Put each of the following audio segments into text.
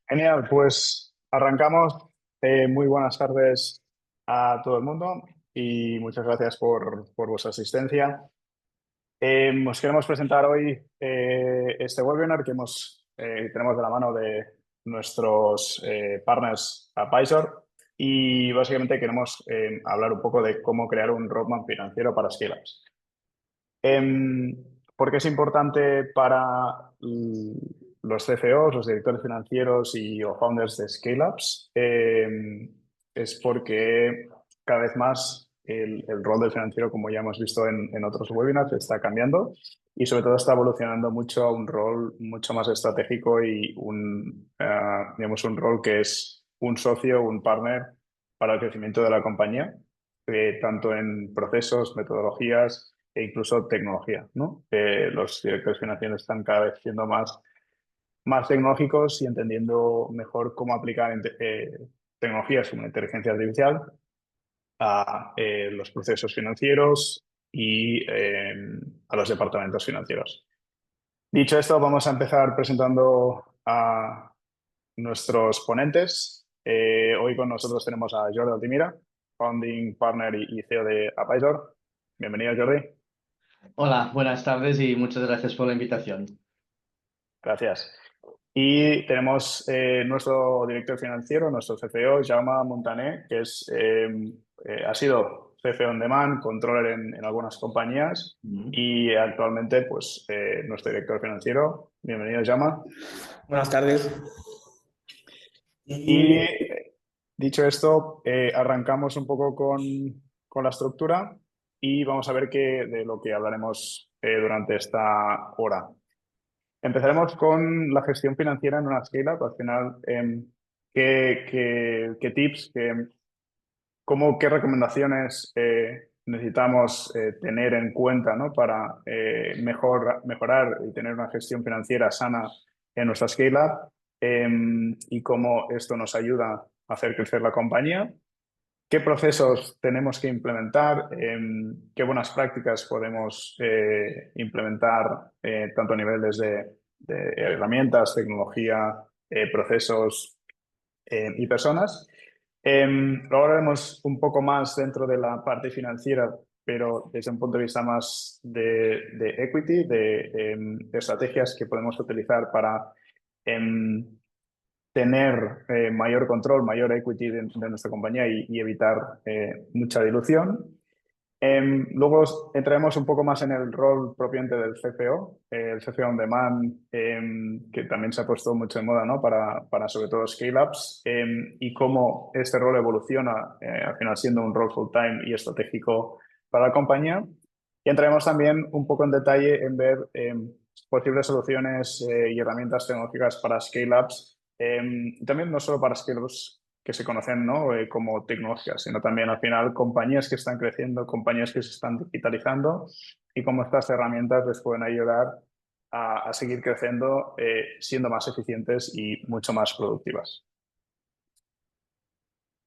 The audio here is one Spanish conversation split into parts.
Genial, pues arrancamos. Muy buenas tardes a todo el mundo y muchas gracias por vuestra asistencia. Os queremos presentar hoy este webinar que tenemos de la mano de nuestros partners Advisor y básicamente queremos hablar un poco de cómo crear un roadmap financiero para scale-ups. ¿Por qué es importante para los CFOs, los directores financieros y o founders de scale-ups? Es porque cada vez más el rol del financiero, como ya hemos visto en otros webinars, está cambiando y sobre todo está evolucionando mucho a un rol mucho más estratégico y digamos, un rol que es un socio, un partner para el crecimiento de la compañía, tanto en procesos, metodologías e incluso tecnología, ¿no? Los directores financieros están cada vez siendo más tecnológicos y entendiendo mejor cómo aplicar tecnologías como la inteligencia artificial a los procesos financieros y a los departamentos financieros. Dicho esto, vamos a empezar presentando a nuestros ponentes. Hoy con nosotros tenemos a Jordi Altimira, Founding Partner y CEO de Advisor. Bienvenido, Jordi. Hola, buenas tardes y muchas gracias por la invitación. Gracias. Y tenemos nuestro director financiero, nuestro CFO, Jaume Montaner, que ha sido CFO on Demand, controller en algunas compañías Mm. y actualmente pues, nuestro director financiero. Bienvenido, Jaume. Buenas tardes. Y Y dicho esto, arrancamos un poco con la estructura y vamos a ver de lo que hablaremos durante esta hora. Empezaremos con la gestión financiera en una scale-up. Al final, ¿qué tips, qué recomendaciones necesitamos tener en cuenta, ¿no? Para mejorar y tener una gestión financiera sana en nuestra scale-up? Y cómo esto nos ayuda a hacer crecer la compañía. ¿Qué procesos tenemos que implementar? ¿Qué buenas prácticas podemos implementar tanto a niveles de herramientas, tecnología, procesos y personas? Luego hablaremos un poco más dentro de la parte financiera, pero desde un punto de vista más de equity, de estrategias que podemos utilizar para em, tener mayor control, mayor equity de nuestra compañía y evitar mucha dilución. Luego entraremos un poco más en el rol propiamente del CFO, el CFO on demand, que también se ha puesto mucho de moda, ¿no? Para sobre todo scale-ups, y cómo este rol evoluciona, al final siendo un rol full-time y estratégico para la compañía. Y entraremos también un poco en detalle en ver posibles soluciones y herramientas tecnológicas para scale-ups, también no solo para scale-ups que se conocen, ¿no? Como tecnologías, sino también al final compañías que están creciendo, compañías que se están digitalizando y cómo estas herramientas les pueden ayudar a seguir creciendo, siendo más eficientes y mucho más productivas.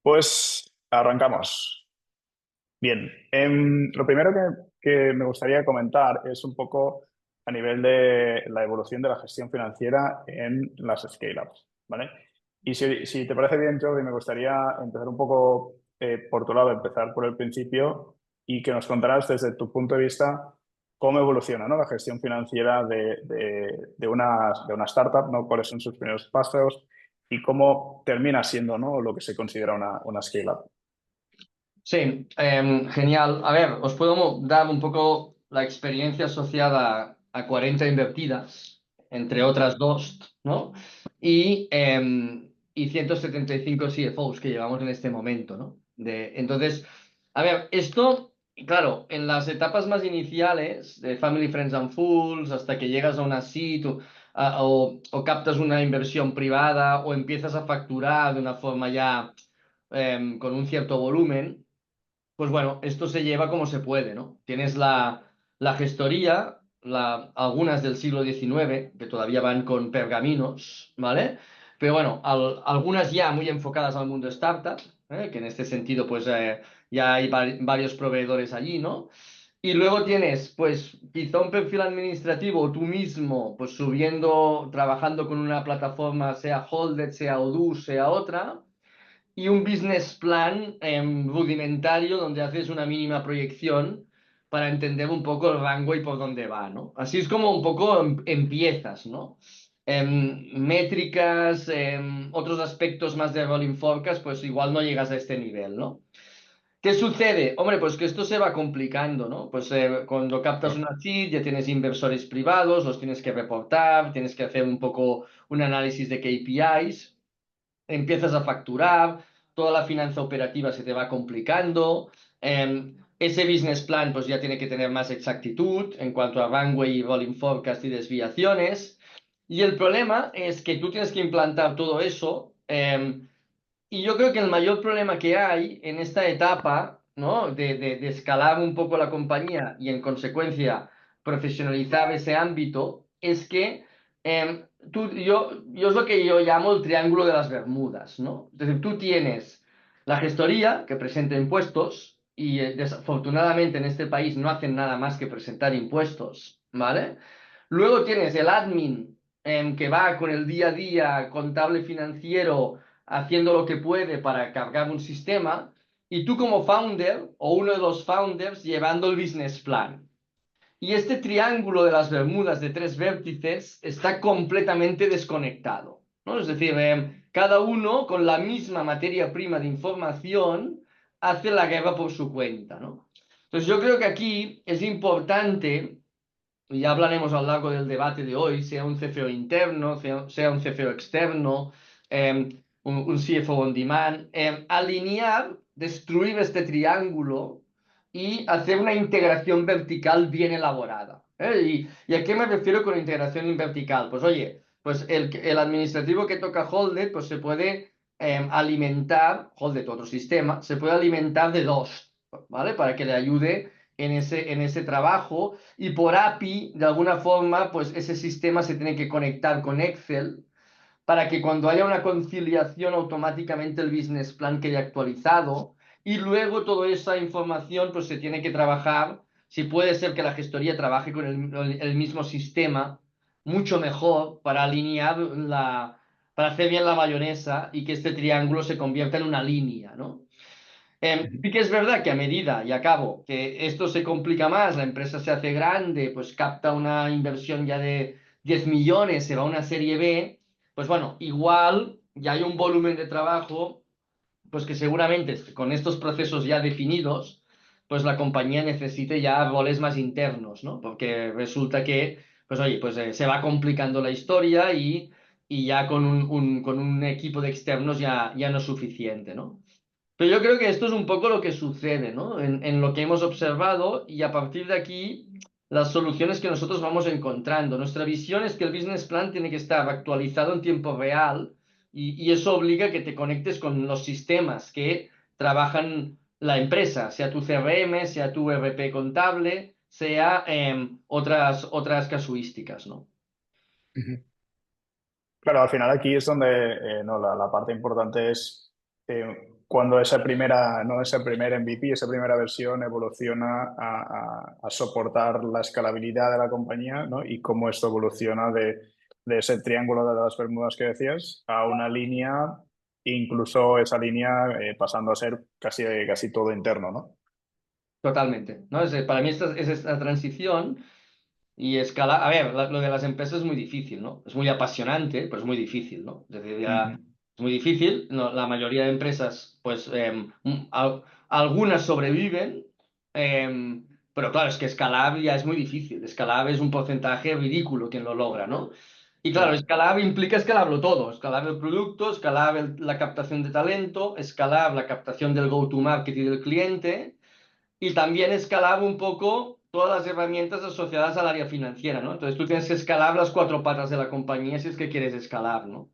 Pues arrancamos. Bien, lo primero que me gustaría comentar es un poco a nivel de la evolución de la gestión financiera en las scale-ups, ¿vale? Y si te parece bien, Jordi, me gustaría empezar un poco por tu lado, empezar por el principio y que nos contaras desde tu punto de vista cómo evoluciona, ¿no? La gestión financiera de una startup, ¿no? Cuáles son sus primeros pasos y cómo termina siendo, ¿no? Lo que se considera una scale-up. Sí, genial. A ver, os puedo dar un poco la experiencia asociada a 40 invertidas, entre otras dos, ¿no? Y 175 CFOs que llevamos en este momento, ¿no? Entonces, a ver, esto, claro, en las etapas más iniciales, de Family, Friends and Fools, hasta que llegas a una seed o captas una inversión privada o empiezas a facturar de una forma ya con un cierto volumen. Pues bueno, esto se lleva como se puede, ¿no? Tienes la gestoría, algunas del siglo XIX, que todavía van con pergaminos, ¿vale? Pero bueno, algunas ya muy enfocadas al mundo startup, que en este sentido pues ya hay varios proveedores allí, ¿no? Y luego tienes, pues, quizá un perfil administrativo o tú mismo, pues subiendo, trabajando con una plataforma, sea Holded, sea Odoo, sea otra, y un business plan rudimentario donde haces una mínima proyección para entender un poco el rango y por dónde va, ¿no? Así es como un poco empiezas, ¿no? Métricas, otros aspectos más de rolling forecast, pues igual no llegas a este nivel, ¿no? ¿Qué sucede? Hombre, pues que esto se va complicando, ¿no? Pues cuando captas Claro. una seed ya tienes inversores privados, los tienes que reportar, tienes que hacer un poco un análisis de KPIs, empiezas a facturar, toda la finanza operativa se te va complicando, ese business plan pues ya tiene que tener más exactitud en cuanto a runway, rolling forecast y desviaciones. Y el problema es que tú tienes que implantar todo eso. Y yo creo que el mayor problema que hay en esta etapa, ¿no? De escalar un poco la compañía y en consecuencia profesionalizar ese ámbito, es que yo es lo que yo llamo el triángulo de las Bermudas, ¿no? Es decir, tú tienes la gestoría que presenta impuestos y desafortunadamente en este país no hacen nada más que presentar impuestos, ¿vale? Luego tienes el admin que va con el día a día contable financiero haciendo lo que puede para cargar un sistema, y tú como founder o uno de los founders llevando el business plan. Y este triángulo de las Bermudas de tres vértices está completamente desconectado, ¿no? Es decir, cada uno con la misma materia prima de información hace la guerra por su cuenta, ¿no? Entonces yo creo que aquí es importante, y ya hablaremos a lo largo del debate de hoy, sea un CFO interno, sea un CFO externo, un CFO on demand, alinear, destruir este triángulo y hacer una integración vertical bien elaborada. ¿Eh? ¿Y a qué me refiero con integración vertical? Pues oye, pues el administrativo que toca Holded, pues se puede alimentar, Holded, otro sistema, se puede alimentar de dos, ¿vale? Para que le ayude en ese trabajo, y por API, de alguna forma, pues ese sistema se tiene que conectar con Excel para que cuando haya una conciliación automáticamente el business plan quede actualizado, y luego toda esa información pues se tiene que trabajar, si puede ser que la gestoría trabaje con el mismo sistema, mucho mejor para alinear para hacer bien la mayonesa y que este triángulo se convierta en una línea, ¿no? Ujú. Sí que es verdad que a medida, y acabo, que esto se complica más, la empresa se hace grande, pues capta una inversión ya de 10 millones, se va a una serie B, pues bueno, igual ya hay un volumen de trabajo, pues que seguramente con estos procesos ya definidos, pues la compañía necesite ya roles más internos, ¿no? Porque resulta que, pues oye, pues se va complicando la historia y ya con con un equipo de externos ya no es suficiente, ¿no? Pero yo creo que esto es un poco lo que sucede, ¿no? En lo que hemos observado, y a partir de aquí las soluciones que nosotros vamos encontrando. Nuestra visión es que el business plan tiene que estar actualizado en tiempo real, y eso obliga a que te conectes con los sistemas que trabajan la empresa, sea tu CRM, sea tu ERP contable, sea otras casuísticas, ¿no? Ujú. Claro, al final aquí es donde no, la parte importante es cuando esa primera, no, ese primer MVP, esa primera versión evoluciona a soportar la escalabilidad de la compañía, ¿no? Y cómo esto evoluciona de ese triángulo de las Bermudas que decías a una línea, incluso esa línea pasando a ser casi todo interno, ¿no? Totalmente, ¿no? Para mí esta es esta transición. Y escalar, a ver, lo de las empresas es muy difícil, ¿no? Es muy apasionante, pero es muy difícil, ¿no? Es decir, ya Ujú. es muy difícil. La mayoría de empresas, pues, algunas sobreviven, pero claro, es que escalar ya es muy difícil. Escalar es un porcentaje ridículo quien lo logra, ¿no? Y claro, Claro. escalar implica escalarlo todo: escalar el producto, escalar la captación de talento, escalar la captación del go-to-market y del cliente, y también escalar un poco todas las herramientas asociadas al área financiera, ¿no? Entonces tú tienes que escalar las cuatro patas de la compañía si es que quieres escalar, ¿no?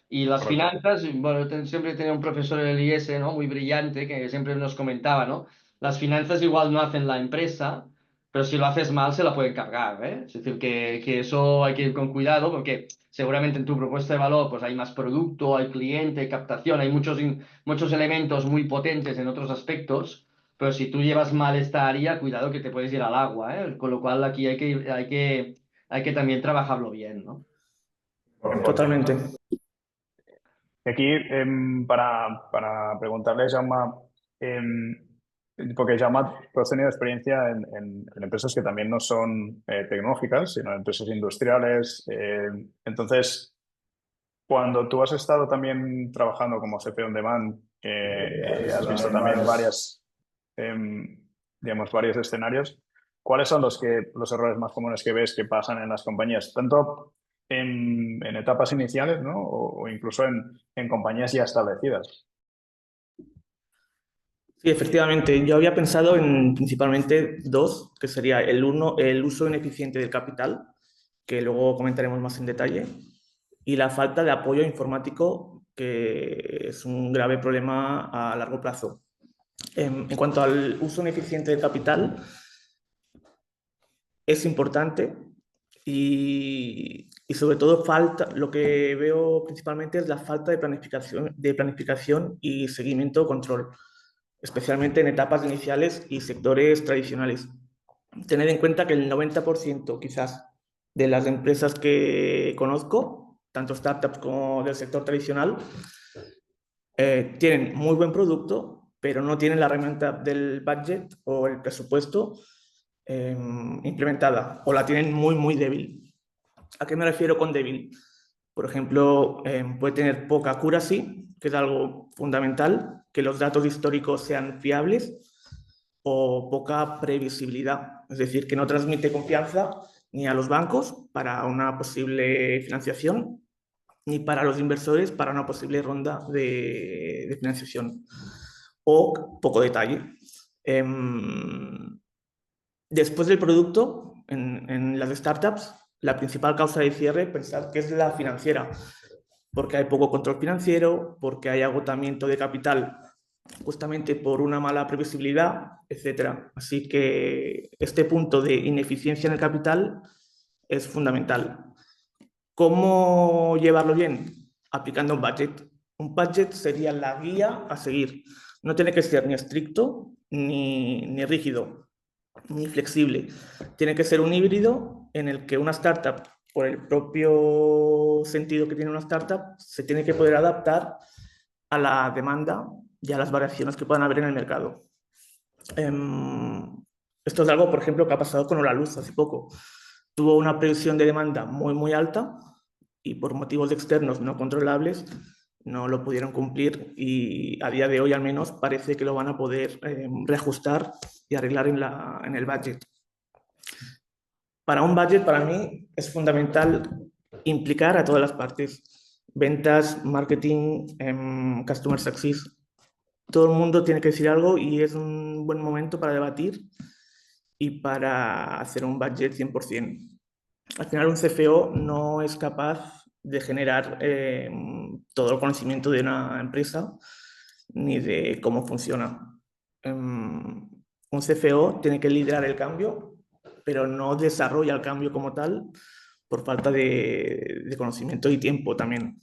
Y las Correcto. finanzas, bueno, siempre he tenido un profesor en el IES, ¿no? Muy brillante, que siempre nos comentaba, ¿no? Las finanzas igual no hacen la empresa, pero si lo haces mal se la pueden cargar, ¿eh? Es decir, que eso hay que ir con cuidado, porque seguramente en tu propuesta de valor pues hay más producto, hay cliente, hay captación, hay muchos elementos muy potentes en otros aspectos, pero si tú llevas mal esta área, cuidado que te puedes ir al agua, ¿eh? Con lo cual aquí hay que también trabajarlo bien, ¿no? Totalmente. Y aquí, para preguntarle a Jaume, porque Jaume, tú has tenido experiencia en empresas que también no son tecnológicas, sino empresas industriales. Entonces, cuando tú has estado también trabajando como CP on Demand, has visto también em, digamos, varios escenarios. ¿Cuáles son los errores más comunes que ves que pasan en las compañías? Tanto en etapas iniciales, ¿no? O incluso en compañías ya establecidas. Sí, efectivamente. Yo había pensado en principalmente dos, que sería el uno, el uso ineficiente del capital, que luego comentaremos más en detalle, y la falta de apoyo informático, que es un grave problema a largo plazo. En cuanto al uso ineficiente del capital, es importante y sobre todo falta, lo que veo principalmente es la falta de planificación y seguimiento o control, especialmente en etapas iniciales y sectores tradicionales. Tener en cuenta que el 90% quizás de las empresas que conozco, tanto startups como del sector tradicional, tienen muy buen producto, pero no tienen la herramienta del budget o el presupuesto implementada o la tienen muy, muy débil. ¿A qué me refiero con débil? Por ejemplo, puede tener poca accuracy, que es algo fundamental, que los datos históricos sean fiables, o poca previsibilidad, es decir, que no transmite confianza ni a los bancos para una posible financiación, ni para los inversores para una posible ronda de financiación, o poco detalle. Después del producto, en las startups, la principal causa de cierre, pensar que es la financiera, porque hay poco control financiero, porque hay agotamiento de capital justamente por una mala previsibilidad, etcétera. Así que este punto de ineficiencia en el capital es fundamental. ¿Cómo llevarlo bien? Aplicando un budget. Un budget sería la guía a seguir. No tiene que ser ni estricto, ni rígido, ni flexible. Tiene que ser un híbrido en el que una startup, por el propio sentido que tiene una startup, se tiene que poder adaptar a la demanda y a las variaciones que puedan haber en el mercado. Esto es algo, por ejemplo, que ha pasado con la luz hace poco. Tuvo una previsión de demanda muy, muy alta y por motivos externos no controlables no lo pudieron cumplir y a día de hoy al menos parece que lo van a poder reajustar y arreglar en el budget. Para un budget, para mí, es fundamental implicar a todas las partes, ventas, marketing, customer success. Todo el mundo tiene que decir algo y es un buen momento para debatir y para hacer un budget 100%. Al final, un CFO no es capaz de generar todo el conocimiento de una empresa ni de cómo funciona. Un CFO tiene que liderar el cambio, pero no desarrolla el cambio como tal por falta de conocimiento y tiempo también.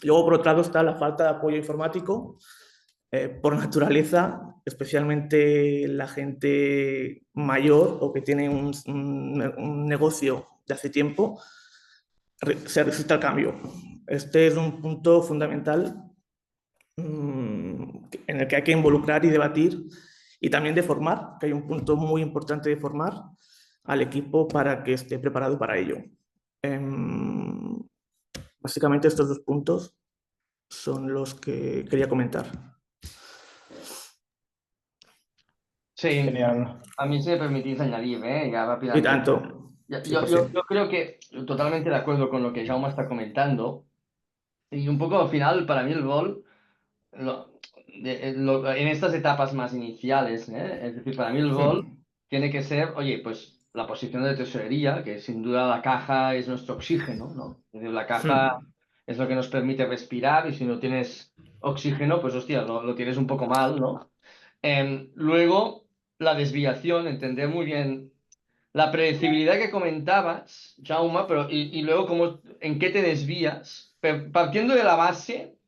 Luego, por otro lado, está la falta de apoyo informático. Por naturaleza, especialmente la gente mayor o que tiene un negocio de hace tiempo, se resiste al cambio. Este es un punto fundamental en el que hay que involucrar y debatir y también de formar, que hay un punto muy importante de formar al equipo para que esté preparado para ello. Básicamente estos dos puntos son los que quería comentar. Sí, Genial. a mí si me permitís añadir, ya Y rápidamente. tanto, Yo 100%. creo que totalmente de acuerdo con lo que Jaume está comentando. Y un poco al final, para mí el rol, lo- en estas etapas más iniciales, es decir, para mí el rol tiene que ser, oye, pues la posición de tesorería, que sin duda la caja es nuestro oxígeno, ¿no? Es decir, la caja es lo que nos permite respirar y si no tienes oxígeno, pues hostia, lo tienes un poco mal, ¿no? Luego, la desviación, entender muy bien la predecibilidad que comentabas, Jaume, pero y luego cómo, en qué te desvías, partiendo de la base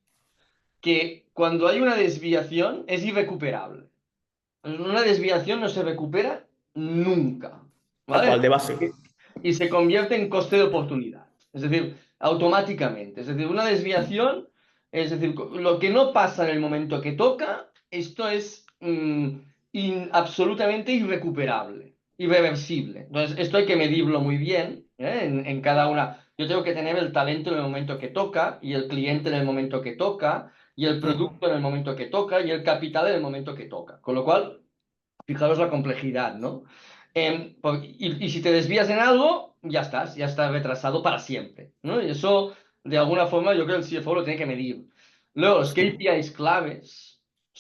que cuando hay una desviación es irrecuperable. Una desviación no se recupera nunca, Tal cual, ¿vale? de base. Y se convierte en coste de oportunidad. Es decir, automáticamente. Es decir, una desviación, es decir, lo que no pasa en el momento que toca, esto es absolutamente irrecuperable, irreversible. Entonces, esto hay que medirlo muy bien, ¿eh? En cada una. Yo tengo que tener el talento en el momento que toca, y el cliente en el momento que toca, y el Ujú. producto en el momento que toca, y el capital en el momento que toca. Con lo cual, fijaros la complejidad, ¿no? Y si te desvías en algo, ya estás retrasado para siempre, ¿no? Y eso, de alguna forma, yo creo que el CFO lo tiene que medir. Luego, Sí. los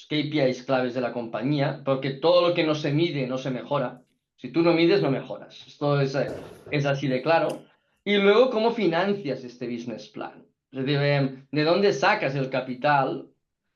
KPIs claves de la compañía, porque todo lo que no se mide no se mejora. Si tú no mides, no mejoras. Esto es así de claro. Y luego, ¿cómo financias este business plan? Es decir, ¿de dónde sacas el capital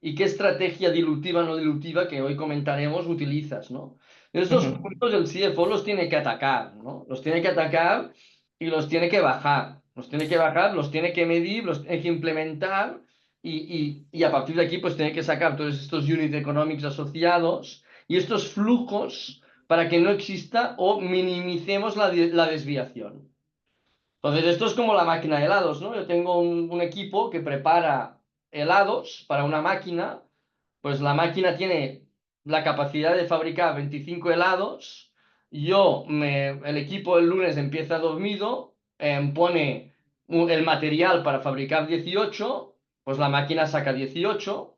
y qué estrategia dilutiva o no dilutiva que hoy comentaremos utilizas, ¿no? Estos Ujú. puntos el CFO los tiene que atacar, ¿no? Los tiene que atacar y los tiene que bajar. Los tiene que bajar, los tiene que medir, los tiene que implementar y a partir de aquí pues tiene que sacar todos estos unit economics asociados y estos flujos para que no exista o minimicemos la desviación. Entonces, esto es como la máquina de helados, ¿no? Yo tengo un equipo que prepara helados para una máquina, pues la máquina tiene la capacidad de fabricar 25 helados. El equipo el lunes empieza dormido, pone el material para fabricar 18, pues la máquina saca 18.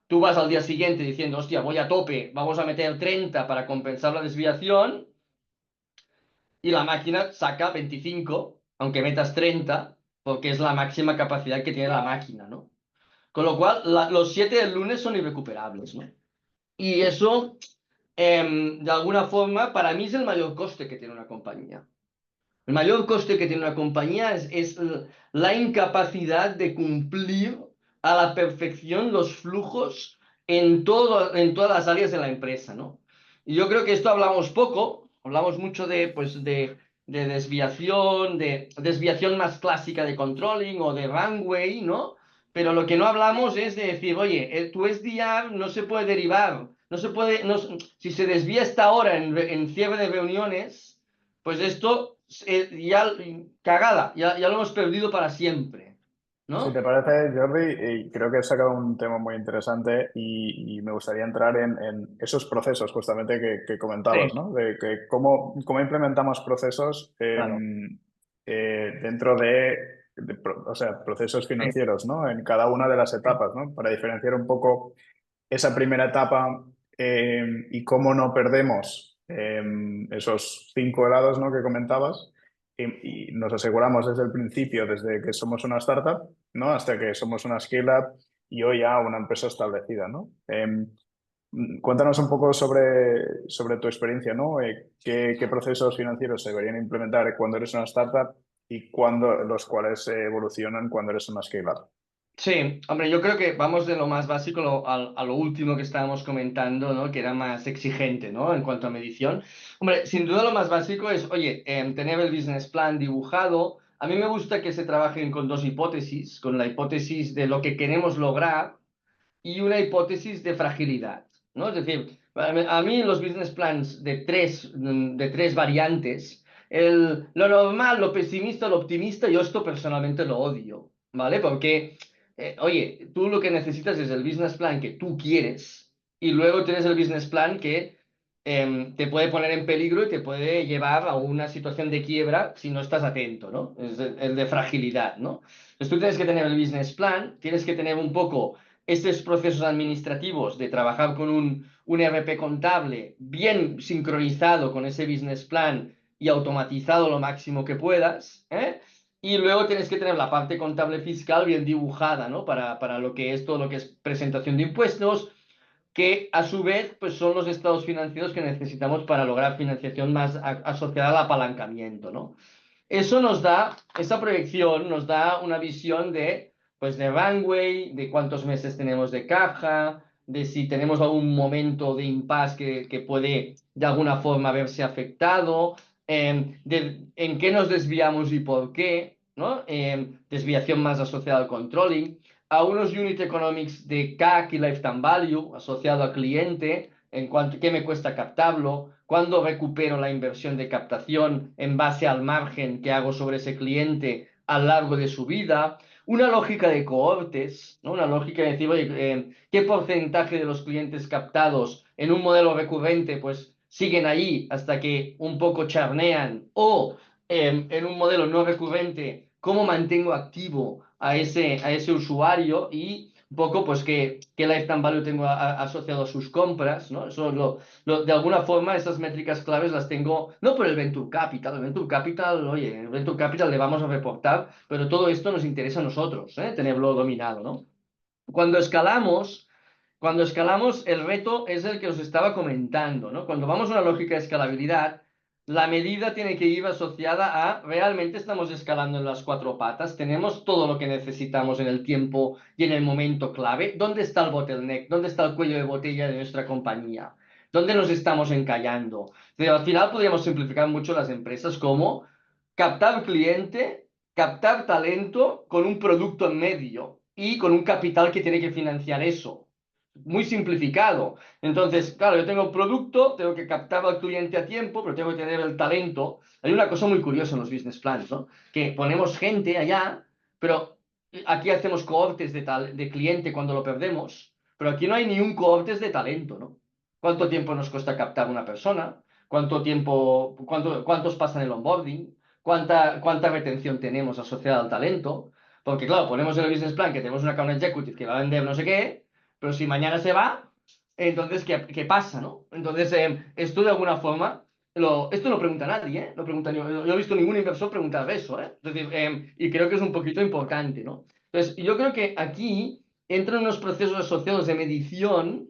Tú vas al día siguiente diciendo, hostia, voy a tope, vamos a meter 30 para compensar la desviación, y la máquina saca 25, aunque metas 30, porque es la máxima capacidad que tiene la máquina, ¿no? Con lo cual, los 7 del lunes son irrecuperables, ¿no? Y eso, de alguna forma, para mí es el mayor coste que tiene una compañía. El mayor coste que tiene una compañía es la incapacidad de cumplir a la perfección los flujos en todas las áreas de la empresa, ¿no? Y yo creo que esto hablamos poco, hablamos mucho pues, de desviación, de desviación más clásica de controlling o de runway, ¿no? Pero lo que no hablamos es de decir, oye, tu SDR no se puede derivar, no se puede, si se desvía esta hora en cierre de reuniones, pues esto ya cagada, ya lo hemos perdido para siempre, Si te ¿no? parece, Jordi, creo que has sacado un tema muy interesante y me gustaría entrar en esos procesos justamente que comentabas, Sí, ¿no? De que cómo implementamos procesos claro. dentro o sea, procesos Sí, financieros, ¿no? En cada una de las sí. etapas, ¿no? Para diferenciar un poco esa primera etapa y cómo no perdemos esos 5 helados, ¿no? Que comentabas y nos aseguramos desde el principio, desde que somos una startup, ¿no? Hasta que somos una scale-up y hoy ya una empresa establecida, ¿no? Cuéntanos un poco sobre tu experiencia, ¿no? ¿Qué procesos financieros se deberían implementar cuando eres una startup y los cuales evolucionan cuando eres una scale-up? Sí, hombre, yo creo que vamos de lo más básico a lo último que estábamos comentando, ¿no? Que era más exigente, ¿no? En cuanto a medición. Hombre, sin duda lo más básico es, oye, tener el business plan dibujado. A mí me gusta que se trabajen con dos hipótesis, con la hipótesis de lo que queremos lograr y una hipótesis de fragilidad, ¿no? Es decir, a mí los business plans de tres variantes, lo normal, lo pesimista, lo optimista, yo esto personalmente lo odio, ¿vale? Porque, oye, tú lo que necesitas es el business plan que tú quieres y luego tienes el business plan que te puede poner en peligro y te puede llevar a una situación de quiebra si no estás atento, ¿no? Es el de fragilidad, ¿no? Entonces tú tienes que tener el business plan, tienes que tener un poco estos procesos administrativos de trabajar con un ERP contable bien sincronizado con ese business plan y automatizado lo máximo que puedas, ¿eh? Y luego tienes que tener la parte contable fiscal bien dibujada, ¿no? Para lo que es todo lo que es presentación de impuestos, que a su vez pues son los estados financieros que necesitamos para lograr financiación más asociada al apalancamiento, ¿no? Eso esa proyección nos da una visión pues de runway, de cuántos meses tenemos de caja, de si tenemos algún momento de impasse que puede de alguna forma verse afectado, de en qué nos desviamos y por qué, ¿no? Desviación más asociada al controlling, a unos unit economics de CAC y lifetime value asociado al cliente, qué me cuesta captarlo, cuándo recupero la inversión de captación en base al margen que hago sobre ese cliente a lo largo de su vida, una lógica de cohortes, ¿no? Una lógica de decir, oye, ¿qué porcentaje de los clientes captados en un modelo recurrente pues siguen ahí hasta que un poco charnean? O en un modelo no recurrente, ¿cómo mantengo activo a ese usuario? Y un poco, pues, qué lifetime value tengo asociado a sus compras, ¿no? Eso de alguna forma, esas métricas claves las tengo, no por el Venture Capital. El Venture Capital, oye, el Venture Capital le vamos a reportar, pero todo esto nos interesa a nosotros, ¿eh? Tenerlo dominado, ¿no? Cuando escalamos, cuando escalamos, el reto es el que os estaba comentando, ¿no? Cuando vamos a una lógica de escalabilidad, la medida tiene que ir asociada a realmente estamos escalando en las cuatro patas, tenemos todo lo que necesitamos en el tiempo y en el momento clave. ¿Dónde está el bottleneck? ¿Dónde está el cuello de botella de nuestra compañía? ¿Dónde nos estamos encallando? Pero al final podríamos simplificar mucho las empresas como captar cliente, captar talento con un producto en medio y con un capital que tiene que financiar eso. Muy simplificado. Entonces, claro, yo tengo producto, tengo que captar al cliente a tiempo, pero tengo que tener el talento. Hay una cosa muy curiosa en los business plans, ¿no? Que ponemos gente allá, pero aquí hacemos cohortes de cliente cuando lo perdemos, pero aquí no hay ni un cohortes de talento, ¿no? ¿Cuánto tiempo nos cuesta captar una persona? ¿Cuántos pasan el onboarding? ¿Cuánta retención tenemos asociada al talento? Porque claro, ponemos en el business plan que tenemos un account executive que va a vender no sé qué, pero si mañana se va, entonces, ¿qué pasa, no? Entonces, esto de alguna forma, esto no pregunta nadie, ¿eh? No pregunta yo no he visto ningún inversor preguntar eso, ¿eh? Es decir, y creo que es un poquito importante, ¿no? Entonces, yo creo que aquí entran unos procesos asociados de medición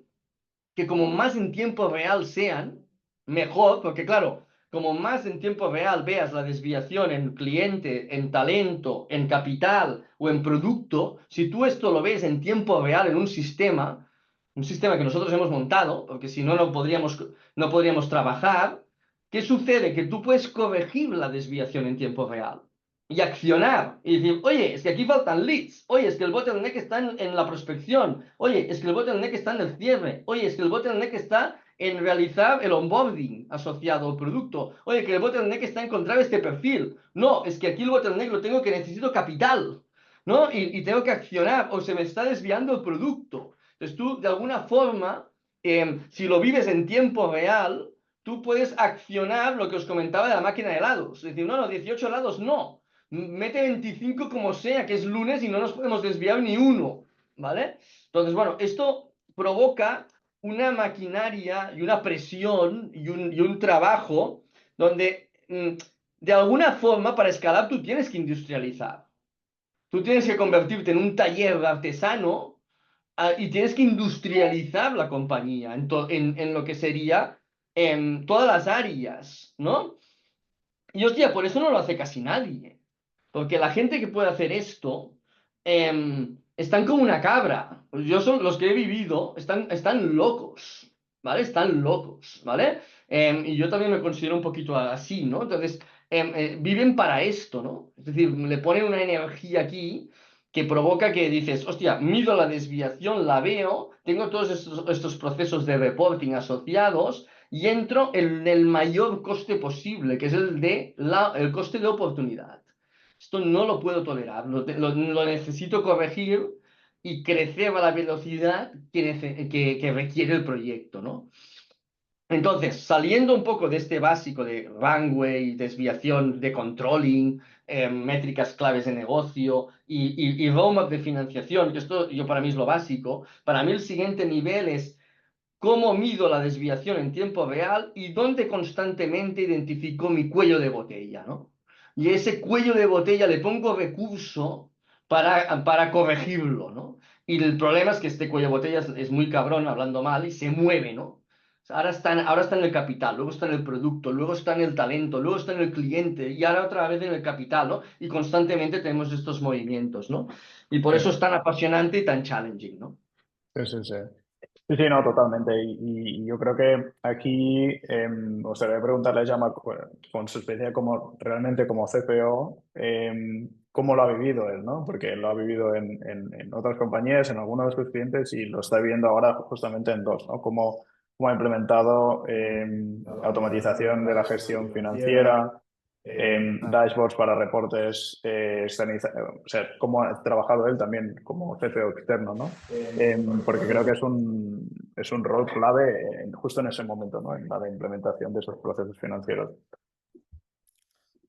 que como más en tiempo real sean, mejor, porque claro, como más en tiempo real veas la desviación en cliente, en talento, en capital o en producto, si tú esto lo ves en tiempo real en un sistema que nosotros hemos montado, porque si no, no podríamos trabajar, ¿qué sucede? Que tú puedes corregir la desviación en tiempo real y accionar y decir, oye, es que aquí faltan leads, oye, es que el bottleneck está en la prospección, oye, es que el bottleneck está en el cierre, oye, es que el bottleneck está en realizar el onboarding asociado al producto, oye, que el bottleneck está en encontrar este perfil, no, es que aquí el bottleneck lo tengo que necesito capital, ¿no? Y tengo que accionar o se me está desviando el producto. Entonces tú, de alguna forma, si lo vives en tiempo real, tú puedes accionar lo que os comentaba de la máquina de helados. Es decir, no, no, 18 helados no, mete 25 como sea, que es lunes y no nos podemos desviar ni uno, ¿vale? Entonces, bueno, esto provoca una maquinaria y una presión y un trabajo donde, de alguna forma, para escalar tú tienes que industrializar. Tú tienes que convertirte en un taller artesano, y tienes que industrializar la compañía en lo que sería en todas las áreas, ¿no? Y hostia, por eso no lo hace casi nadie. Porque la gente que puede hacer esto están como una cabra. Yo son los que he vivido, están locos, ¿vale? Están locos, ¿vale? Y yo también me considero un poquito así, ¿no? Entonces, viven para esto, ¿no? Es decir, le ponen una energía aquí que provoca que dices, hostia, mido la desviación, la veo, tengo todos estos procesos de reporting asociados y entro en el mayor coste posible, que es el coste de oportunidad. Esto no lo puedo tolerar, lo necesito corregir y crecer a la velocidad que requiere el proyecto, ¿no? Entonces, saliendo un poco de este básico de runway, desviación de controlling, métricas claves de negocio y roadmap de financiación, que esto yo para mí es lo básico, para mí el siguiente nivel es cómo mido la desviación en tiempo real y dónde constantemente identifico mi cuello de botella, ¿no? Y ese cuello de botella le pongo recurso para corregirlo, ¿no? Y el problema es que este cuello de botella es muy cabrón, hablando mal, y se mueve, ¿no? Ahora está en el capital, luego está en el producto, luego está en el talento, luego está en el cliente y ahora otra vez en el capital, ¿no? Y constantemente tenemos estos movimientos, ¿no? Y por Sí, eso es tan apasionante y tan challenging, ¿no? sí, sí, sí. Sí, sí, no, totalmente. Y yo creo que aquí os gustaría preguntarle a Jaume, con su experiencia como realmente como CPO, cómo lo ha vivido él, ¿no? Porque él lo ha vivido en otras compañías, en algunos de sus clientes y lo está viviendo ahora justamente en dos, ¿no? cómo ha implementado automatización de la gestión financiera, dashboards para reportes o sea, cómo ha trabajado él también como CFO externo, ¿no? Porque creo que es un rol clave justo en ese momento, ¿no? En la implementación de esos procesos financieros.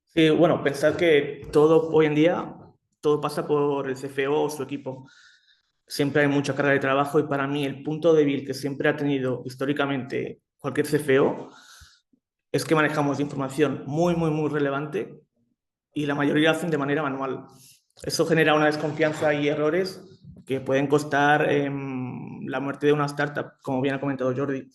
Sí, bueno, pensar que todo hoy en día, todo pasa por el CFO o su equipo. Siempre hay mucha carga de trabajo y para mí el punto débil que siempre ha tenido históricamente cualquier CFO es que manejamos información muy relevante y la mayoría lo hacen de manera manual. Eso genera una desconfianza y errores que pueden costar la muerte de una startup, como bien ha comentado Jordi.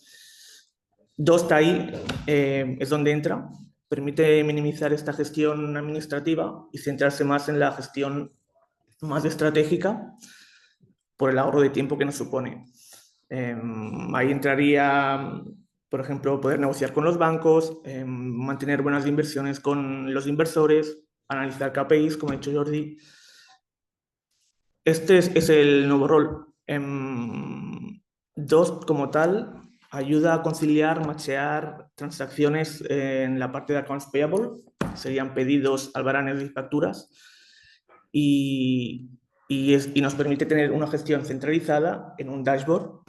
DoSTAI es donde entra, permite minimizar esta gestión administrativa y centrarse más en la gestión más estratégica por el ahorro de tiempo que nos supone. Ahí entraría, por ejemplo, poder negociar con los bancos, mantener buenas inversiones con los inversores, analizar KPIs, como ha dicho Jordi. Este es el nuevo rol. DOS, como tal, ayuda a conciliar, machear transacciones en la parte de accounts payable, serían pedidos, albaranes y facturas, y nos permite tener una gestión centralizada en un dashboard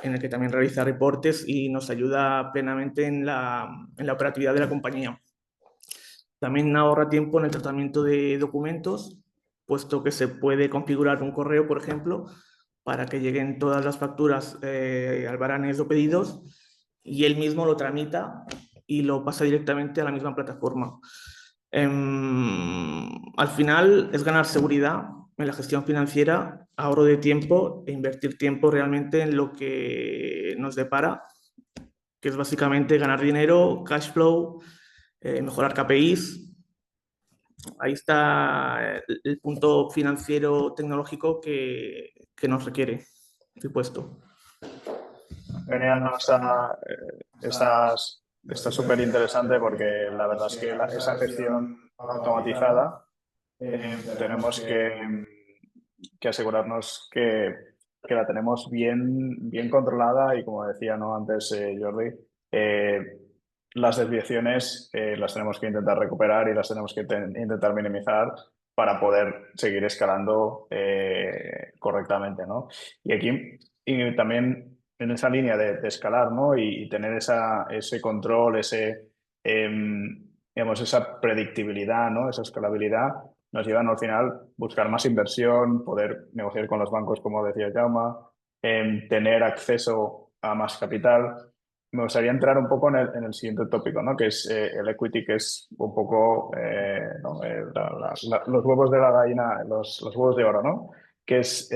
en el que también realiza reportes y nos ayuda plenamente en la operatividad de la compañía. También ahorra tiempo en el tratamiento de documentos, puesto que se puede configurar un correo, por ejemplo, para que lleguen todas las facturas, albaranes o pedidos, y él mismo lo tramita y lo pasa directamente a la misma plataforma. Al final es ganar seguridad en la gestión financiera, ahorro de tiempo e invertir tiempo realmente en lo que nos depara, que es básicamente ganar dinero, cash flow, mejorar KPIs. Ahí está el punto financiero tecnológico que nos requiere el puesto. Genial, ¿no? Está súper interesante porque la verdad es que esa gestión automatizada tenemos que asegurarnos que la tenemos bien controlada y como decía, ¿no? Antes Jordi, eh, las desviaciones las tenemos que intentar recuperar y las tenemos que intentar minimizar para poder seguir escalando correctamente, ¿no? Y aquí y también en esa línea de escalar, ¿no? Y tener ese control, digamos, esa predictibilidad, ¿no? Esa escalabilidad nos llevan al final buscar más inversión, poder negociar con los bancos, como decía Jaume, tener acceso a más capital. Me gustaría entrar un poco en el siguiente tópico, ¿no? Que es el equity, que es un poco ¿no? Los huevos de la gallina, los huevos de oro, ¿no? Que es,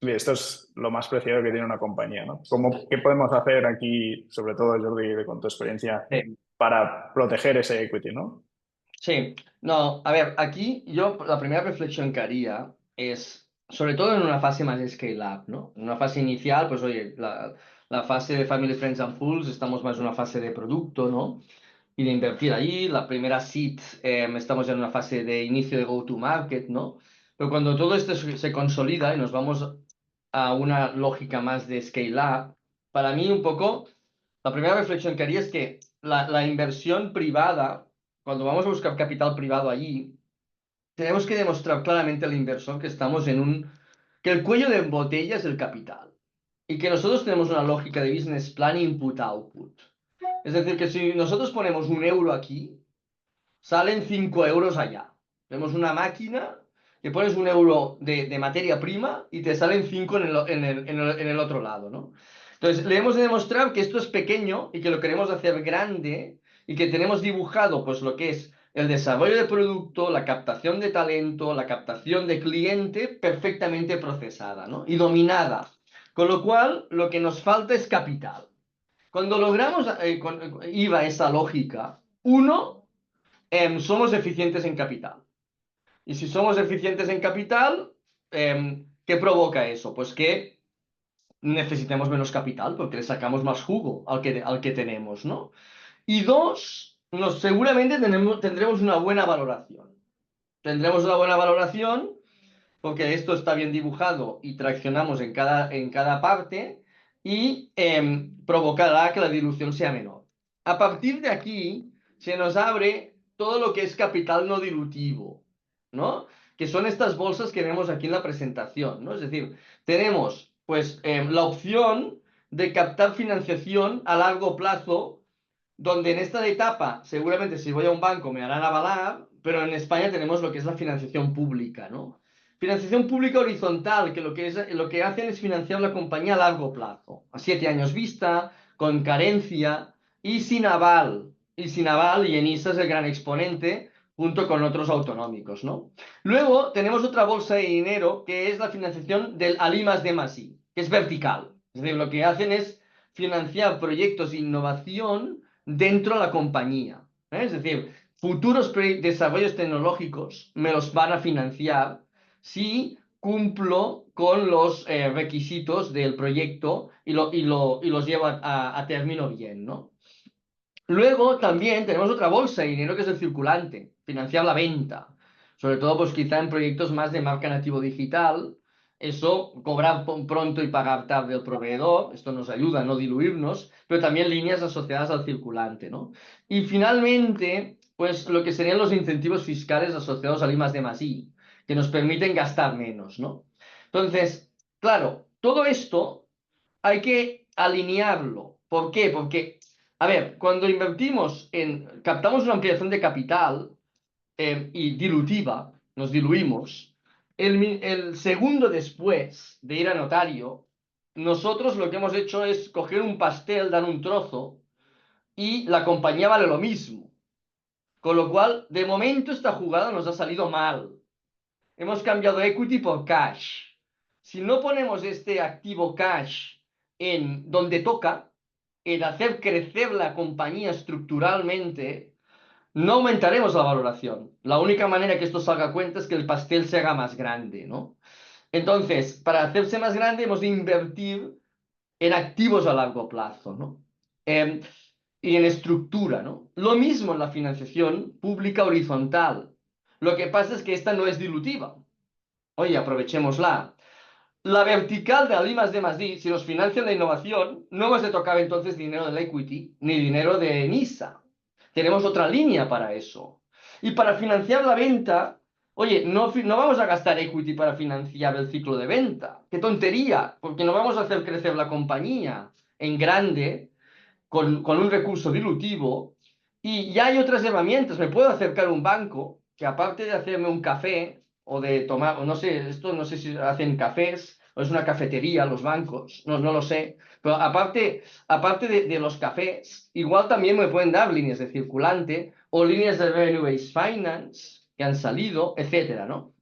esto es lo más preciado que tiene una compañía, ¿no? ¿Qué podemos hacer aquí, sobre todo Jordi, con tu experiencia, Sí. para proteger ese equity, ¿no? Sí, no, a ver, aquí yo la primera reflexión que haría es, sobre todo en una fase más scale-up, ¿no? En una fase inicial, pues oye, la fase de Family, Friends and Fools, estamos más en una fase de producto, ¿no? Y de invertir ahí, la primera seed, estamos en una fase de inicio de go-to-market, ¿no? Pero cuando todo esto se consolida y nos vamos a una lógica más de scale-up, para mí un poco, la primera reflexión que haría es que la inversión privada, cuando vamos a buscar capital privado allí, tenemos que demostrar claramente al inversor que estamos que el cuello de botella es el capital y que nosotros tenemos una lógica de business plan input-output. Es decir, que si nosotros ponemos 1 euro aquí, salen 5 euros allá. Tenemos una máquina que pones 1 euro de materia prima y te salen 5 en el otro lado, ¿no? Entonces, le hemos de demostrar que esto es pequeño y que lo queremos hacer grande y que tenemos dibujado pues lo que es el desarrollo de producto, la captación de talento, la captación de cliente perfectamente procesada, ¿no? Y dominada. Con lo cual, lo que nos falta es capital. Cuando logramos IVA esa lógica, uno, somos eficientes en capital. Y si somos eficientes en capital, ¿qué provoca eso? Pues que necesitemos menos capital porque le sacamos más jugo al que tenemos, ¿no? Y dos, seguramente tendremos una buena valoración. Tendremos una buena valoración porque esto está bien dibujado y traccionamos en cada parte y provocará que la dilución sea menor. A partir de aquí se nos abre todo lo que es capital no dilutivo, ¿no? Que son estas bolsas que vemos aquí en la presentación, ¿no? Es decir, tenemos pues la opción de captar financiación a largo plazo, donde en esta etapa seguramente si voy a un banco me harán avalar, pero en España tenemos lo que es la financiación pública, ¿no? Financiación pública horizontal, que lo que hacen es financiar la compañía a largo plazo, a 7 años vista, con carencia y sin aval. Y sin aval, y ENISA es el gran exponente, junto con otros autonómicos, ¿no? Luego tenemos otra bolsa de dinero, que es la financiación del al I+D+I, que es vertical. Es decir, lo que hacen es financiar proyectos de innovación dentro de la compañía. Es decir, futuros desarrollos tecnológicos me los van a financiar si cumplo con los requisitos del proyecto y los llevo a término bien, ¿no? Luego también tenemos otra bolsa de dinero que es el circulante, financiar la venta. Sobre todo, pues quizá en proyectos más de marca nativo digital, eso, cobrar pronto y pagar tarde al proveedor, esto nos ayuda a no diluirnos, pero también líneas asociadas al circulante, ¿no? Y finalmente, pues lo que serían los incentivos fiscales asociados al I+D+I, que nos permiten gastar menos, ¿no? Entonces, claro, todo esto hay que alinearlo. ¿Por qué? Porque, a ver, cuando captamos una ampliación de capital y dilutiva, nos diluimos, el segundo después de ir a notario, nosotros lo que hemos hecho es coger un pastel, dar un trozo, y la compañía vale lo mismo. Con lo cual, de momento esta jugada nos ha salido mal. Hemos cambiado equity por cash. Si no ponemos este activo cash en donde toca, en hacer crecer la compañía estructuralmente, no aumentaremos la valoración. La única manera que esto salga a cuenta es que el pastel se haga más grande, ¿no? Entonces, para hacerse más grande hemos de invertir en activos a largo plazo, ¿no? Em, y en estructura, ¿no? Lo mismo en la financiación pública horizontal. Lo que pasa es que esta no es dilutiva. Oye, aprovechémosla. La vertical de la I+D+I, si nos financian la innovación, no hemos de tocar entonces dinero del equity ni dinero de NISA. Tenemos otra línea para eso. Y para financiar la venta, oye, no vamos a gastar equity para financiar el ciclo de venta. ¡Qué tontería! Porque no vamos a hacer crecer la compañía en grande con un recurso dilutivo. Y ya hay otras herramientas. Me puedo acercar a un banco que aparte de hacerme un café o de tomar, o no sé, esto no sé si hacen cafés o es una cafetería los bancos, no lo sé. Pero aparte de los cafés, igual también me pueden dar líneas de circulante o líneas de revenue-based finance que han salido, etcétera, ¿no?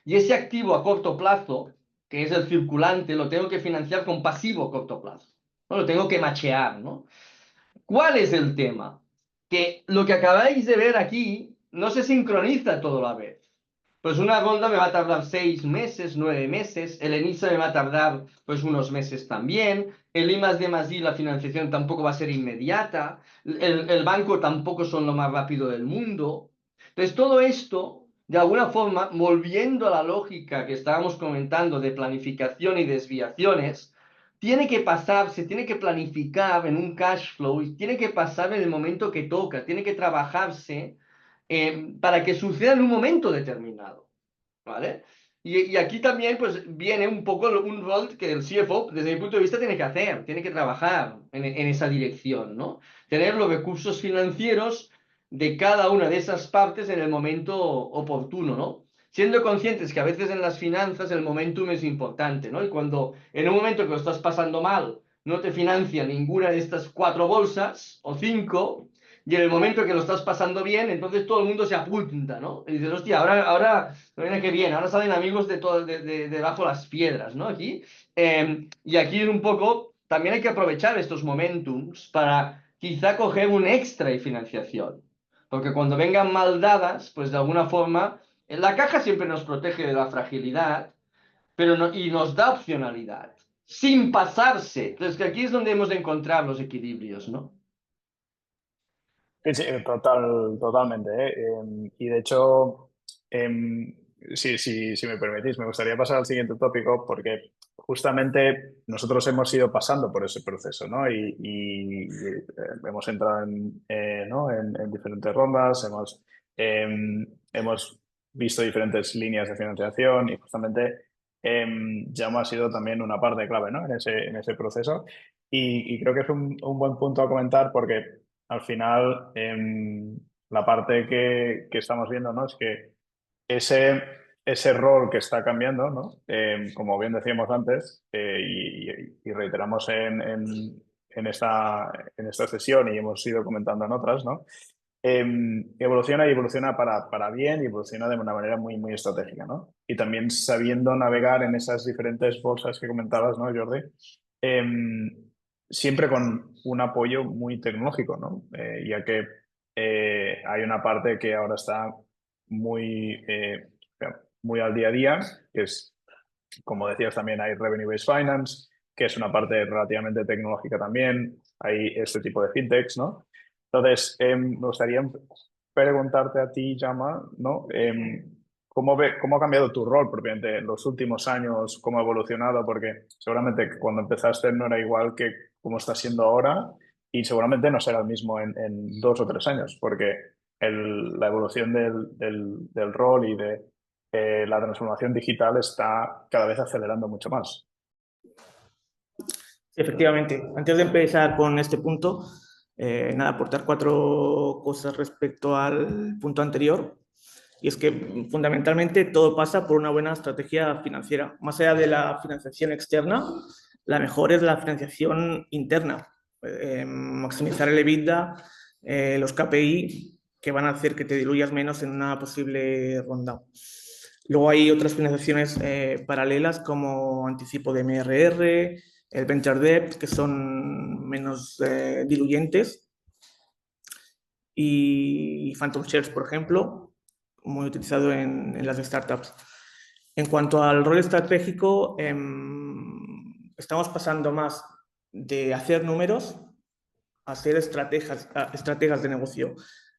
Y ese activo a corto plazo, que es el circulante, lo tengo que financiar con pasivo a corto plazo, ¿no? Lo tengo que machear, ¿no? ¿Cuál es el tema? Que lo que acabáis de ver aquí no se sincroniza todo a la vez. Pues una ronda me va a tardar 6 meses, 9 meses, el ENISA me va a tardar pues unos meses también, el I+D+I, la financiación tampoco va a ser inmediata, el banco tampoco son lo más rápido del mundo. Entonces todo esto, de alguna forma, volviendo a la lógica que estábamos comentando de planificación y desviaciones, tiene que pasar, se tiene que planificar en un cash flow y tiene que pasar en el momento que toca, tiene que trabajarse para que suceda en un momento determinado, ¿vale? Y aquí también pues viene un poco un rol que el CFO, desde mi punto de vista, tiene que hacer, tiene que trabajar en esa dirección, ¿no? Tener los recursos financieros de cada una de esas partes en el momento oportuno, ¿no? Siendo conscientes que a veces en las finanzas el momentum es importante, ¿no? Y cuando en un momento que lo estás pasando mal no te financia ninguna de estas 4 bolsas o 5, y en el momento que lo estás pasando bien, entonces todo el mundo se apunta, ¿no? Y dices, hostia, ahora, mira qué bien, ahora salen amigos de todo, de debajo las piedras, ¿no? Aquí. Y aquí un poco, también hay que aprovechar estos momentums para quizá coger un extra de financiación. Porque cuando vengan mal dadas, pues de alguna forma, la caja siempre nos protege de la fragilidad, pero y nos da opcionalidad, sin pasarse. Entonces, que aquí es donde hemos de encontrar los equilibrios, ¿no? Sí, sí, totalmente, ¿eh? Y de hecho, si me permitís, me gustaría pasar al siguiente tópico porque justamente nosotros hemos ido pasando por ese proceso, ¿no? Hemos entrado ¿no? en diferentes rondas, hemos visto diferentes líneas de financiación y justamente Jaume ha sido también una parte clave, ¿no? En ese proceso. Y creo que es un buen punto a comentar porque al final la parte que estamos viendo, ¿no? Es que ese, ese rol que está cambiando, ¿no? Como bien decíamos antes, y reiteramos en esta sesión y hemos ido comentando en otras, ¿no? Evoluciona y evoluciona para bien y evoluciona de una manera muy, muy estratégica, ¿no? Y también sabiendo navegar en esas diferentes bolsas que comentabas, ¿no, Jordi? Em, Siempre con un apoyo muy tecnológico, ¿no? Ya que hay una parte que ahora está muy, muy al día a día, que es, como decías también, hay Revenue-Based Finance, que es una parte relativamente tecnológica también, hay este tipo de fintechs, ¿no? Entonces, me gustaría preguntarte a ti, Jama, ¿no? ¿Cómo ha cambiado tu rol propiamente en los últimos años? ¿Cómo ha evolucionado? Porque seguramente cuando empezaste no era igual que como está siendo ahora y seguramente no será el mismo en 2 o 3 años, porque la evolución del rol y de la transformación digital está cada vez acelerando mucho más. Efectivamente, antes de empezar con este punto, nada, aportar 4 cosas respecto al punto anterior. Y es que fundamentalmente todo pasa por una buena estrategia financiera. Más allá de la financiación externa, la mejor es la financiación interna. Maximizar el EBITDA, los KPI que van a hacer que te diluyas menos en una posible ronda. Luego hay otras financiaciones paralelas como anticipo de MRR, el Venture Debt, que son menos diluyentes, y Phantom Shares, por ejemplo, muy utilizado en las startups. En cuanto al rol estratégico, estamos pasando más de hacer números a ser estrategas de negocio,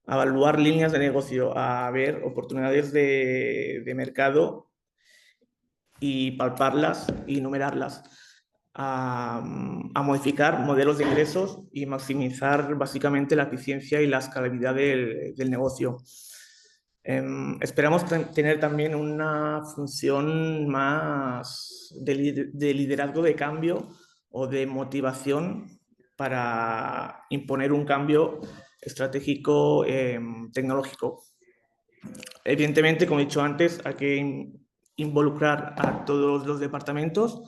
a evaluar líneas de negocio, a ver oportunidades de mercado y palparlas y numerarlas, a modificar modelos de ingresos y maximizar básicamente la eficiencia y la escalabilidad del negocio. Esperamos tener también una función más de liderazgo de cambio o de motivación para imponer un cambio estratégico tecnológico. Evidentemente, como he dicho antes, hay que involucrar a todos los departamentos,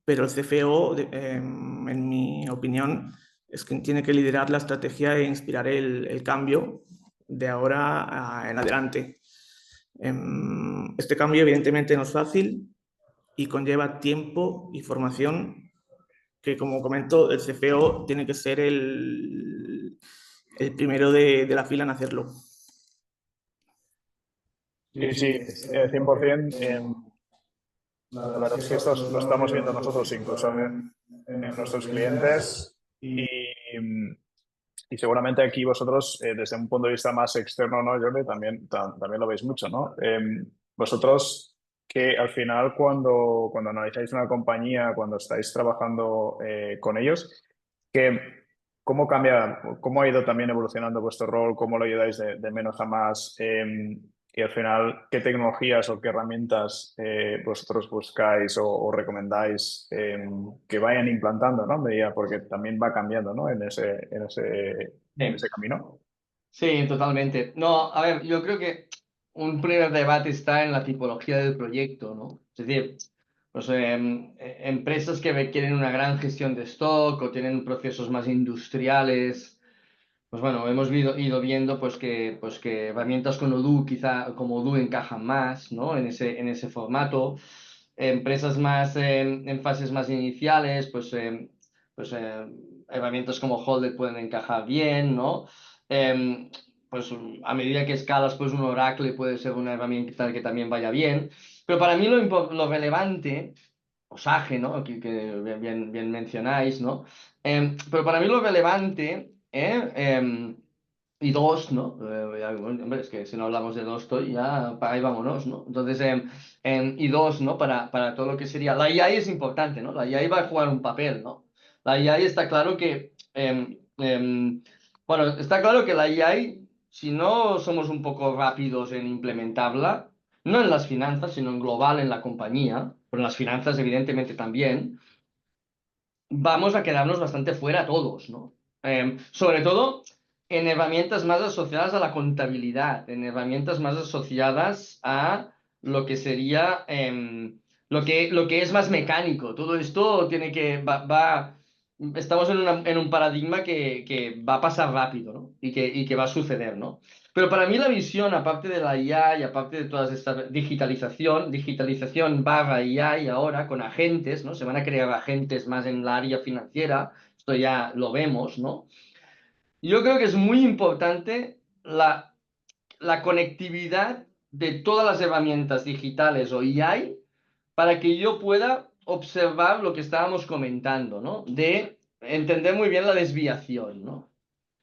pero el CFO, en mi opinión, es quien tiene que liderar la estrategia e inspirar el cambio de ahora en adelante. Este cambio evidentemente no es fácil y conlleva tiempo y formación que, como comento, el CFO tiene que ser el primero de la fila en hacerlo. Sí, sí, 100%. La verdad es que esto lo estamos viendo nosotros incluso en nuestros clientes y seguramente aquí vosotros, desde un punto de vista más externo, ¿no, Jordi? También lo veis mucho, ¿no? Vosotros que al final cuando analizáis una compañía, cuando estáis trabajando con ellos, que, ¿cómo ha ido también evolucionando vuestro rol? ¿Cómo lo ayudáis de menos a más? Y al final, ¿qué tecnologías o qué herramientas vosotros buscáis o recomendáis que vayan implantando, ¿no? Porque también va cambiando, ¿no? En ese camino. Sí, totalmente. No, a ver, yo creo que un primer debate está en la tipología del proyecto, ¿no? Es decir, pues, empresas que requieren una gran gestión de stock o tienen procesos más industriales, pues bueno, hemos ido viendo pues que herramientas como Odoo encajan más, ¿no? En ese formato. Empresas más en fases más iniciales, herramientas como Holded pueden encajar bien, ¿no? Em, pues a medida que escalas, pues un Oracle puede ser una herramienta que también vaya bien. Pero para mí lo relevante, o Sage, ¿no? Que bien mencionáis, ¿no? Pero para mí lo relevante, y dos, ¿no? Bueno, hombre, es que si no hablamos de dos, ya para ahí vámonos, ¿no? Entonces, y dos, ¿no? Para todo lo que sería. La AI es importante, ¿no? La AI va a jugar un papel, ¿no? La AI está claro que, bueno, está claro que la AI, si no somos un poco rápidos en implementarla, no en las finanzas, sino en global en la compañía, pero en las finanzas evidentemente también, vamos a quedarnos bastante fuera todos, ¿no? Sobre todo en herramientas más asociadas a la contabilidad, en herramientas más asociadas a lo que sería lo que es más mecánico. Todo esto tiene que estamos en un paradigma que va a pasar rápido, ¿no? Y que va a suceder, ¿no? Pero para mí la visión, aparte de la IA y aparte de toda esta digitalización barra IA y ahora con agentes, ¿no? Se van a crear agentes más en la área financiera, esto ya lo vemos, ¿no? Yo creo que es muy importante la conectividad de todas las herramientas digitales o AI para que yo pueda observar lo que estábamos comentando, ¿no? De entender muy bien la desviación, ¿no?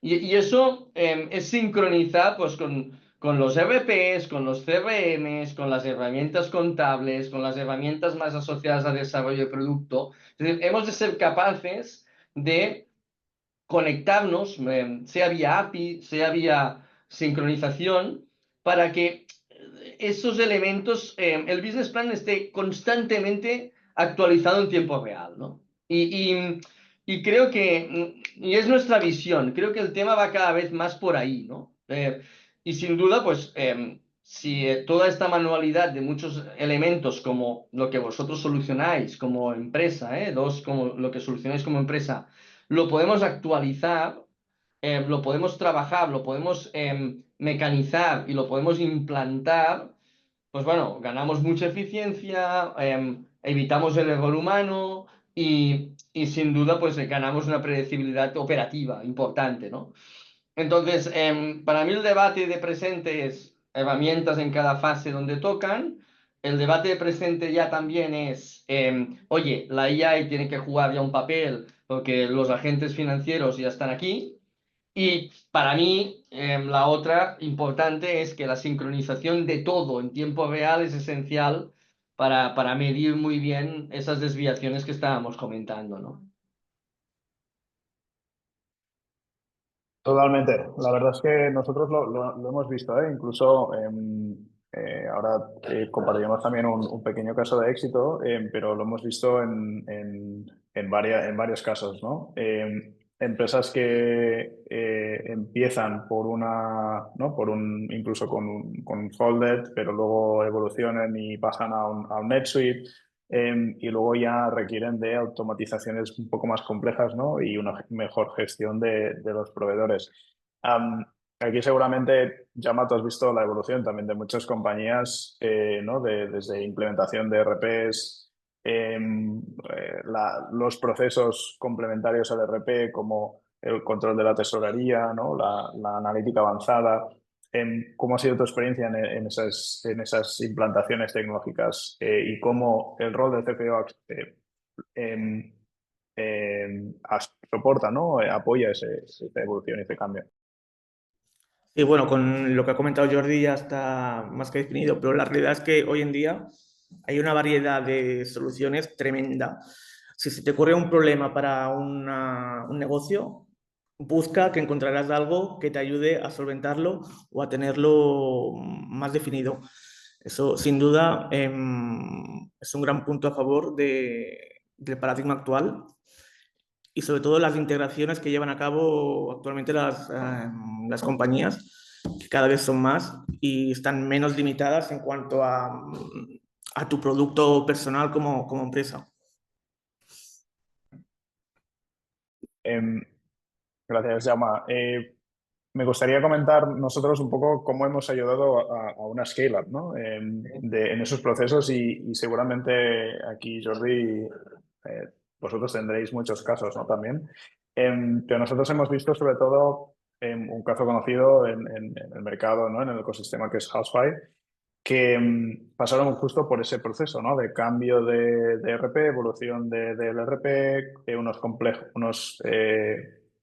Y eso es sincronizar pues, con los ERPs, con los CRMs, con las herramientas contables, con las herramientas más asociadas al desarrollo de producto. Es decir, hemos de ser capaces de conectarnos, sea vía API, sea vía sincronización, para que esos elementos, el business plan esté constantemente actualizado en tiempo real, ¿no? Y creo que, y es nuestra visión, creo que el tema va cada vez más por ahí, ¿no? Y sin duda, pues, si toda esta manualidad de muchos elementos como lo que vosotros solucionáis como empresa, dos, como lo que solucionáis como empresa, lo podemos actualizar, lo podemos trabajar, lo podemos mecanizar y lo podemos implantar, pues bueno, ganamos mucha eficiencia, evitamos el error humano y sin duda pues ganamos una predecibilidad operativa importante, ¿no? Entonces, para mí el debate de presente es herramientas en cada fase donde tocan. El debate de presente ya también es, oye, la IA tiene que jugar ya un papel porque los agentes financieros ya están aquí. Y para mí, la otra importante es que la sincronización de todo en tiempo real es esencial para medir muy bien esas desviaciones que estábamos comentando, ¿no? Totalmente. La verdad es que nosotros lo hemos visto, ¿eh? Incluso ahora compartiremos también un pequeño caso de éxito, pero lo hemos visto en varios casos, ¿no? Empresas que empiezan por ¿no? Incluso con un Folded, pero luego evolucionan y pasan a un NetSuite. Y luego ya requieren de automatizaciones un poco más complejas, ¿no? Y una mejor gestión de los proveedores. Am, Aquí seguramente, Jaume, tú has visto la evolución también de muchas compañías, ¿no? Desde implementación de ERPs, los procesos complementarios al ERP como el control de la tesorería, ¿no? La analítica avanzada. ¿Cómo ha sido tu experiencia en esas implantaciones tecnológicas y cómo el rol del CFO em, soporta, ¿no? Apoya esa evolución y ese cambio? Y bueno, con lo que ha comentado Jordi ya está más que definido, pero la realidad es que hoy en día hay una variedad de soluciones tremenda. Si se te ocurre un problema para un negocio, busca que encontrarás algo que te ayude a solventarlo o a tenerlo más definido. Eso, sin duda, es un gran punto a favor del paradigma actual y sobre todo las integraciones que llevan a cabo actualmente las compañías, que cada vez son más y están menos limitadas en cuanto a tu producto personal como empresa. Em, Gracias, Jaume. Me gustaría comentar nosotros un poco cómo hemos ayudado a una scale-up, ¿no? En esos procesos y seguramente aquí, Jordi, vosotros tendréis muchos casos, ¿no? También. Pero nosotros hemos visto sobre todo un caso conocido en el mercado, ¿no? En el ecosistema que es Housefly, que pasaron justo por ese proceso, ¿no? De cambio de ERP, evolución del ERP, unos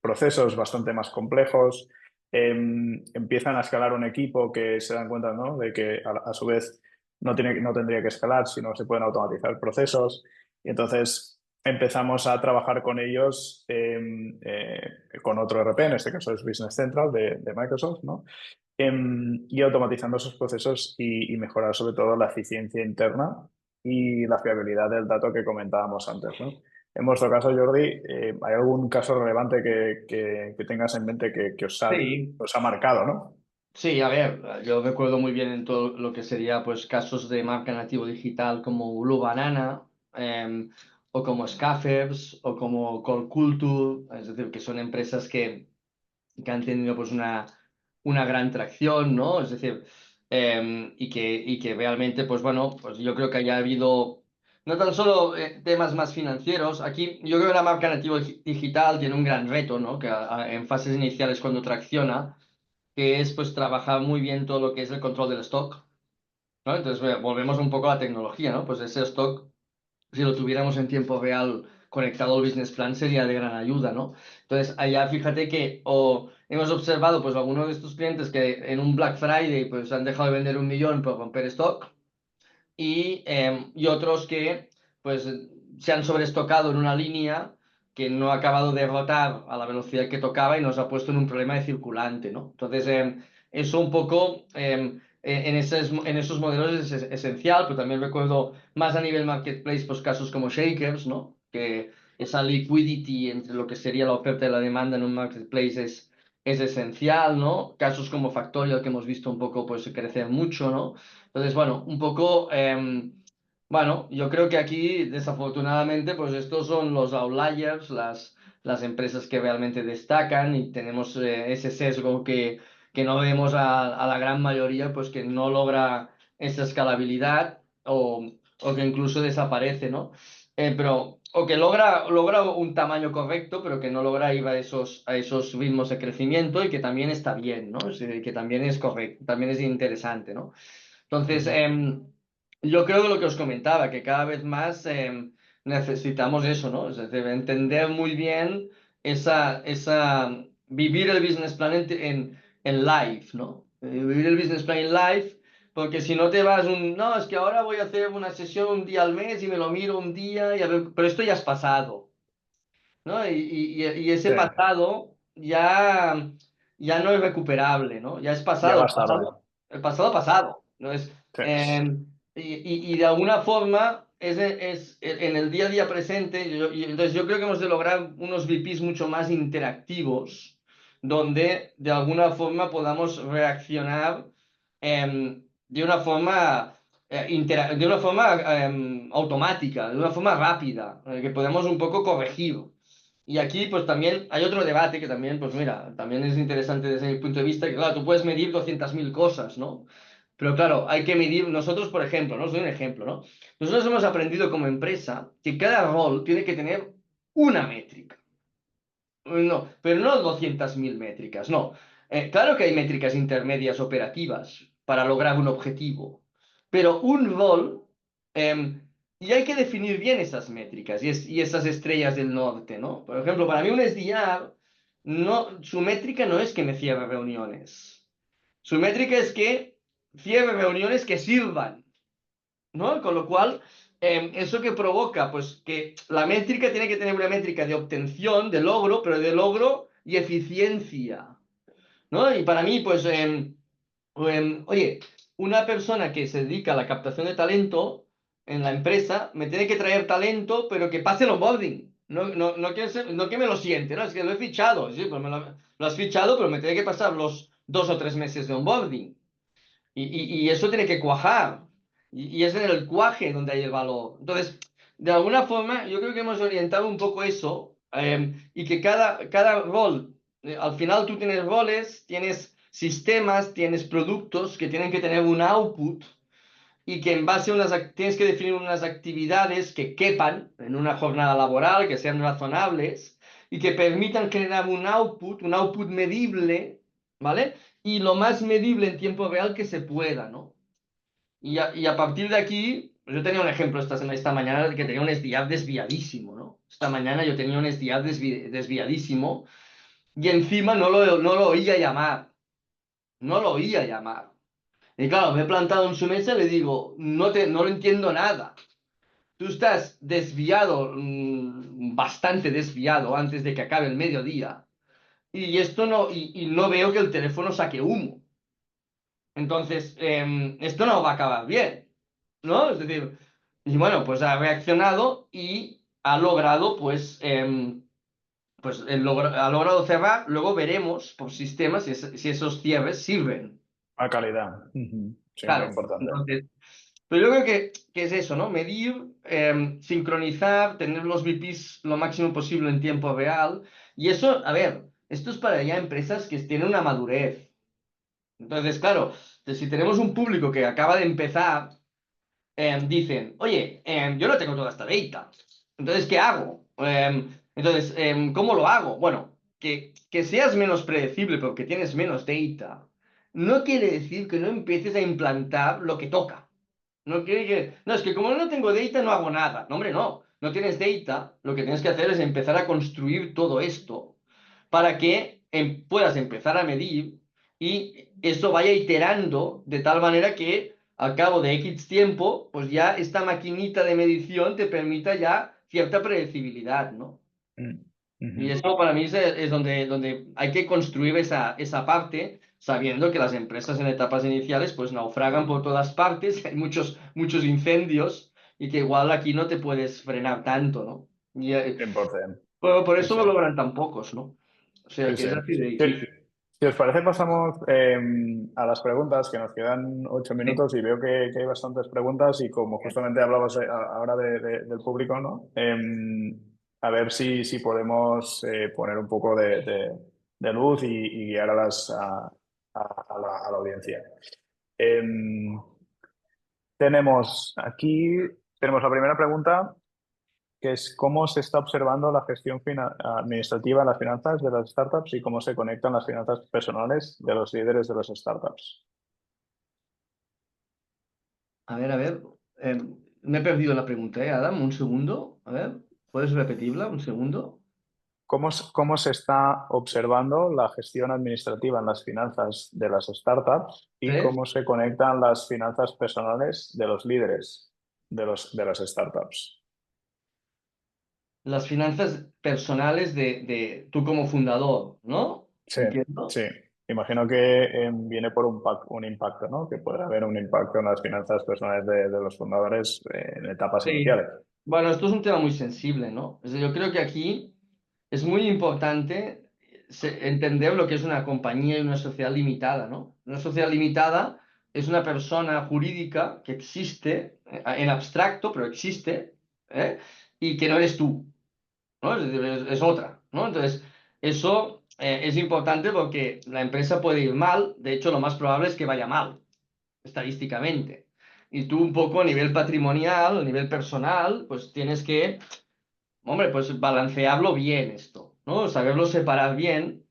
procesos bastante más complejos, empiezan a escalar un equipo que se dan cuenta, ¿no? De que a su vez no tendría que escalar, sino se pueden automatizar procesos. Y entonces empezamos a trabajar con ellos con otro ERP, en este caso es Business Central de Microsoft, ¿no? Y automatizando esos procesos y mejorar sobre todo la eficiencia interna y la fiabilidad del dato que comentábamos antes, ¿no? En vuestro caso, Jordi, ¿hay algún caso relevante que tengas en mente que Sí, os ha marcado, ¿no? sí, a ver, yo recuerdo muy bien en todo lo que sería pues casos de marca nativo digital como Blue Banana, o como Scaffers o como Call Culture, es decir, que son empresas que han tenido pues una gran tracción, ¿no? Es decir, y que realmente, pues bueno, pues yo creo que haya habido no tan solo temas más financieros, aquí yo creo que la marca nativo digital tiene un gran reto, ¿no? Que en fases iniciales cuando tracciona, que es pues trabajar muy bien todo lo que es el control del stock, ¿no? Entonces volvemos un poco a la tecnología, ¿no? Pues ese stock, si lo tuviéramos en tiempo real conectado al business plan, sería de gran ayuda, ¿no? Entonces, allá fíjate que hemos observado, pues, algunos de estos clientes que en un Black Friday, pues, han dejado de vender 1 millón por romper stock y otros que, pues, se han sobreestocado en una línea que no ha acabado de rotar a la velocidad que tocaba y nos ha puesto en un problema de circulante, ¿no? Entonces, eso un poco en esos modelos es esencial, pero también recuerdo más a nivel marketplace, pues casos como Shakers, ¿no? Que esa liquidity entre lo que sería la oferta y la demanda en un marketplace es esencial, ¿no? Casos como Factorial que hemos visto un poco pues crecer mucho, ¿no? Entonces, bueno, un poco, bueno, yo creo que aquí desafortunadamente pues estos son los outliers, las empresas que realmente destacan y tenemos ese sesgo que no vemos a la gran mayoría pues que no logra esa escalabilidad o que incluso desaparece, ¿no? Pero, o que logra un tamaño correcto, pero que no logra ir a esos ritmos de crecimiento y que también está bien, ¿no? Es decir, que también es correcto, también es interesante, ¿no? Entonces, Ujú. yo creo que lo que os comentaba, que cada vez más necesitamos eso, ¿no? Es decir, entender muy bien vivir el business plan en live, ¿no? Vivir el business plan en live, porque si no te vas no, es que ahora voy a hacer una sesión un día al mes y me lo miro un día, y a ver, pero esto ya es pasado, ¿no? Y ese Sí, pasado ya no es recuperable, ¿no? Ya es ya pasado, vas tarde. el pasado pasado, ¿no? Sí. Y de alguna forma es en el día a día presente, entonces yo creo que hemos de lograr unos VPs mucho más interactivos, donde de alguna forma podamos reaccionar de una forma automática, de una forma rápida, que podemos un poco corregir. Y aquí pues también hay otro debate que también, pues mira, también es interesante desde mi punto de vista, que claro, tú puedes medir 200.000 cosas, ¿no? Pero claro, hay que medir, nosotros por ejemplo, ¿no? Os doy un ejemplo, ¿no? Nosotros hemos aprendido como empresa que cada rol tiene que tener una métrica. No, pero no 200.000 métricas, no. Claro que hay métricas intermedias operativas para lograr un objetivo, pero un rol, y hay que definir bien esas métricas y esas estrellas del norte, ¿no? Por ejemplo, para mí un SDR, no, su métrica no es que me cierre reuniones. Su métrica es que cierre reuniones que sirvan, ¿no? Con lo cual, eso que provoca, pues que la métrica tiene que tener una métrica de obtención, de logro, pero de logro y eficiencia, ¿no? Y para mí, pues, oye, una persona que se dedica a la captación de talento en la empresa me tiene que traer talento, pero que pase el onboarding. No que me lo siente, ¿no? Es que lo he fichado, sí, pues lo has fichado, pero me tiene que pasar los 2 o 3 meses de onboarding. Y eso tiene que cuajar. Y es en el cuaje donde hay el valor. Entonces, de alguna forma, yo creo que hemos orientado un poco eso y que cada rol, al final tú tienes roles, tienes sistemas, tienes productos que tienen que tener un output y que en base a tienes que definir unas actividades que quepan en una jornada laboral, que sean razonables y que permitan generar un output medible, ¿vale? Y lo más medible en tiempo real que se pueda, ¿no? Y a partir de aquí, yo tenía un ejemplo esta mañana de que tenía un SDR desviadísimo, ¿no? Esta mañana yo tenía un SDR desviadísimo y encima no lo oía llamar. No lo oía llamar. Y claro, me he plantado en su mesa y le digo, no lo entiendo nada. Tú estás desviado, bastante desviado antes de que acabe el mediodía. Y no veo que el teléfono saque humo. Entonces, esto no va a acabar bien, ¿no? Es decir, y bueno, pues ha reaccionado y ha logrado, pues, ha logrado cerrar. Luego veremos por sistemas si esos cierres sirven. A calidad. Ujú. Sí, muy Claro, importante. entonces, pero yo creo que es eso, ¿no? Medir, sincronizar, tener los VPs lo máximo posible en tiempo real. Y eso, a ver, esto es para ya empresas que tienen una madurez. Entonces, claro, si tenemos un público que acaba de empezar, dicen, oye, yo no tengo toda esta data. Entonces, ¿qué hago? ¿Cómo lo hago? Bueno, que seas menos predecible porque tienes menos data, no quiere decir que no empieces a implantar lo que toca. No quiere que... No, es que como no tengo data, no hago nada. No, hombre, no. No tienes data, lo que tienes que hacer es empezar a construir todo esto para que puedas empezar a medir y eso vaya iterando de tal manera que al cabo de X tiempo, pues ya esta maquinita de medición te permita ya cierta predecibilidad, ¿no? Mm. Y Ujú. eso para mí es donde hay que construir esa parte, sabiendo que las empresas en etapas iniciales pues naufragan por todas partes, hay muchos incendios y que igual aquí no te puedes frenar tanto, ¿no? 100%. Por Sí, eso sí. lo logran tan pocos, ¿no? O sea Sí, que sí. es así de Si, difícil. si os parece, pasamos a las preguntas, que nos quedan 8 minutos y veo que hay bastantes preguntas y como justamente hablabas ahora del público, ¿no? A ver si podemos poner un poco de luz y guiar a la audiencia. Em, tenemos la primera pregunta, que es cómo se está observando la gestión administrativa en las finanzas de las startups y cómo se conectan las finanzas personales de los líderes de las startups. A ver, me he perdido la pregunta, ¿eh, Adam? Un segundo, a ver, ¿puedes repetirla? Un segundo. ¿Cómo se está observando la gestión administrativa en las finanzas de las startups y ¿Tres? cómo se conectan las finanzas personales de los líderes de las startups? Las finanzas personales de tú como fundador, ¿no? Sí, Entiendo. sí. Imagino que viene por un impacto, ¿no? Que puede haber un impacto en las finanzas personales de los fundadores en etapas Sí. iniciales. Bueno, esto es un tema muy sensible, ¿no? Es decir, yo creo que aquí es muy importante entender lo que es una compañía y una sociedad limitada, ¿no? Una sociedad limitada es una persona jurídica que existe en abstracto, pero existe, ¿eh? Y que no eres tú, ¿no? Es decir, es otra, ¿no? Entonces, eso es importante porque la empresa puede ir mal, de hecho, lo más probable es que vaya mal, estadísticamente. Y tú un poco a nivel patrimonial, a nivel personal, pues tienes que, hombre, pues balancearlo bien esto, ¿no? Saberlo separar bien.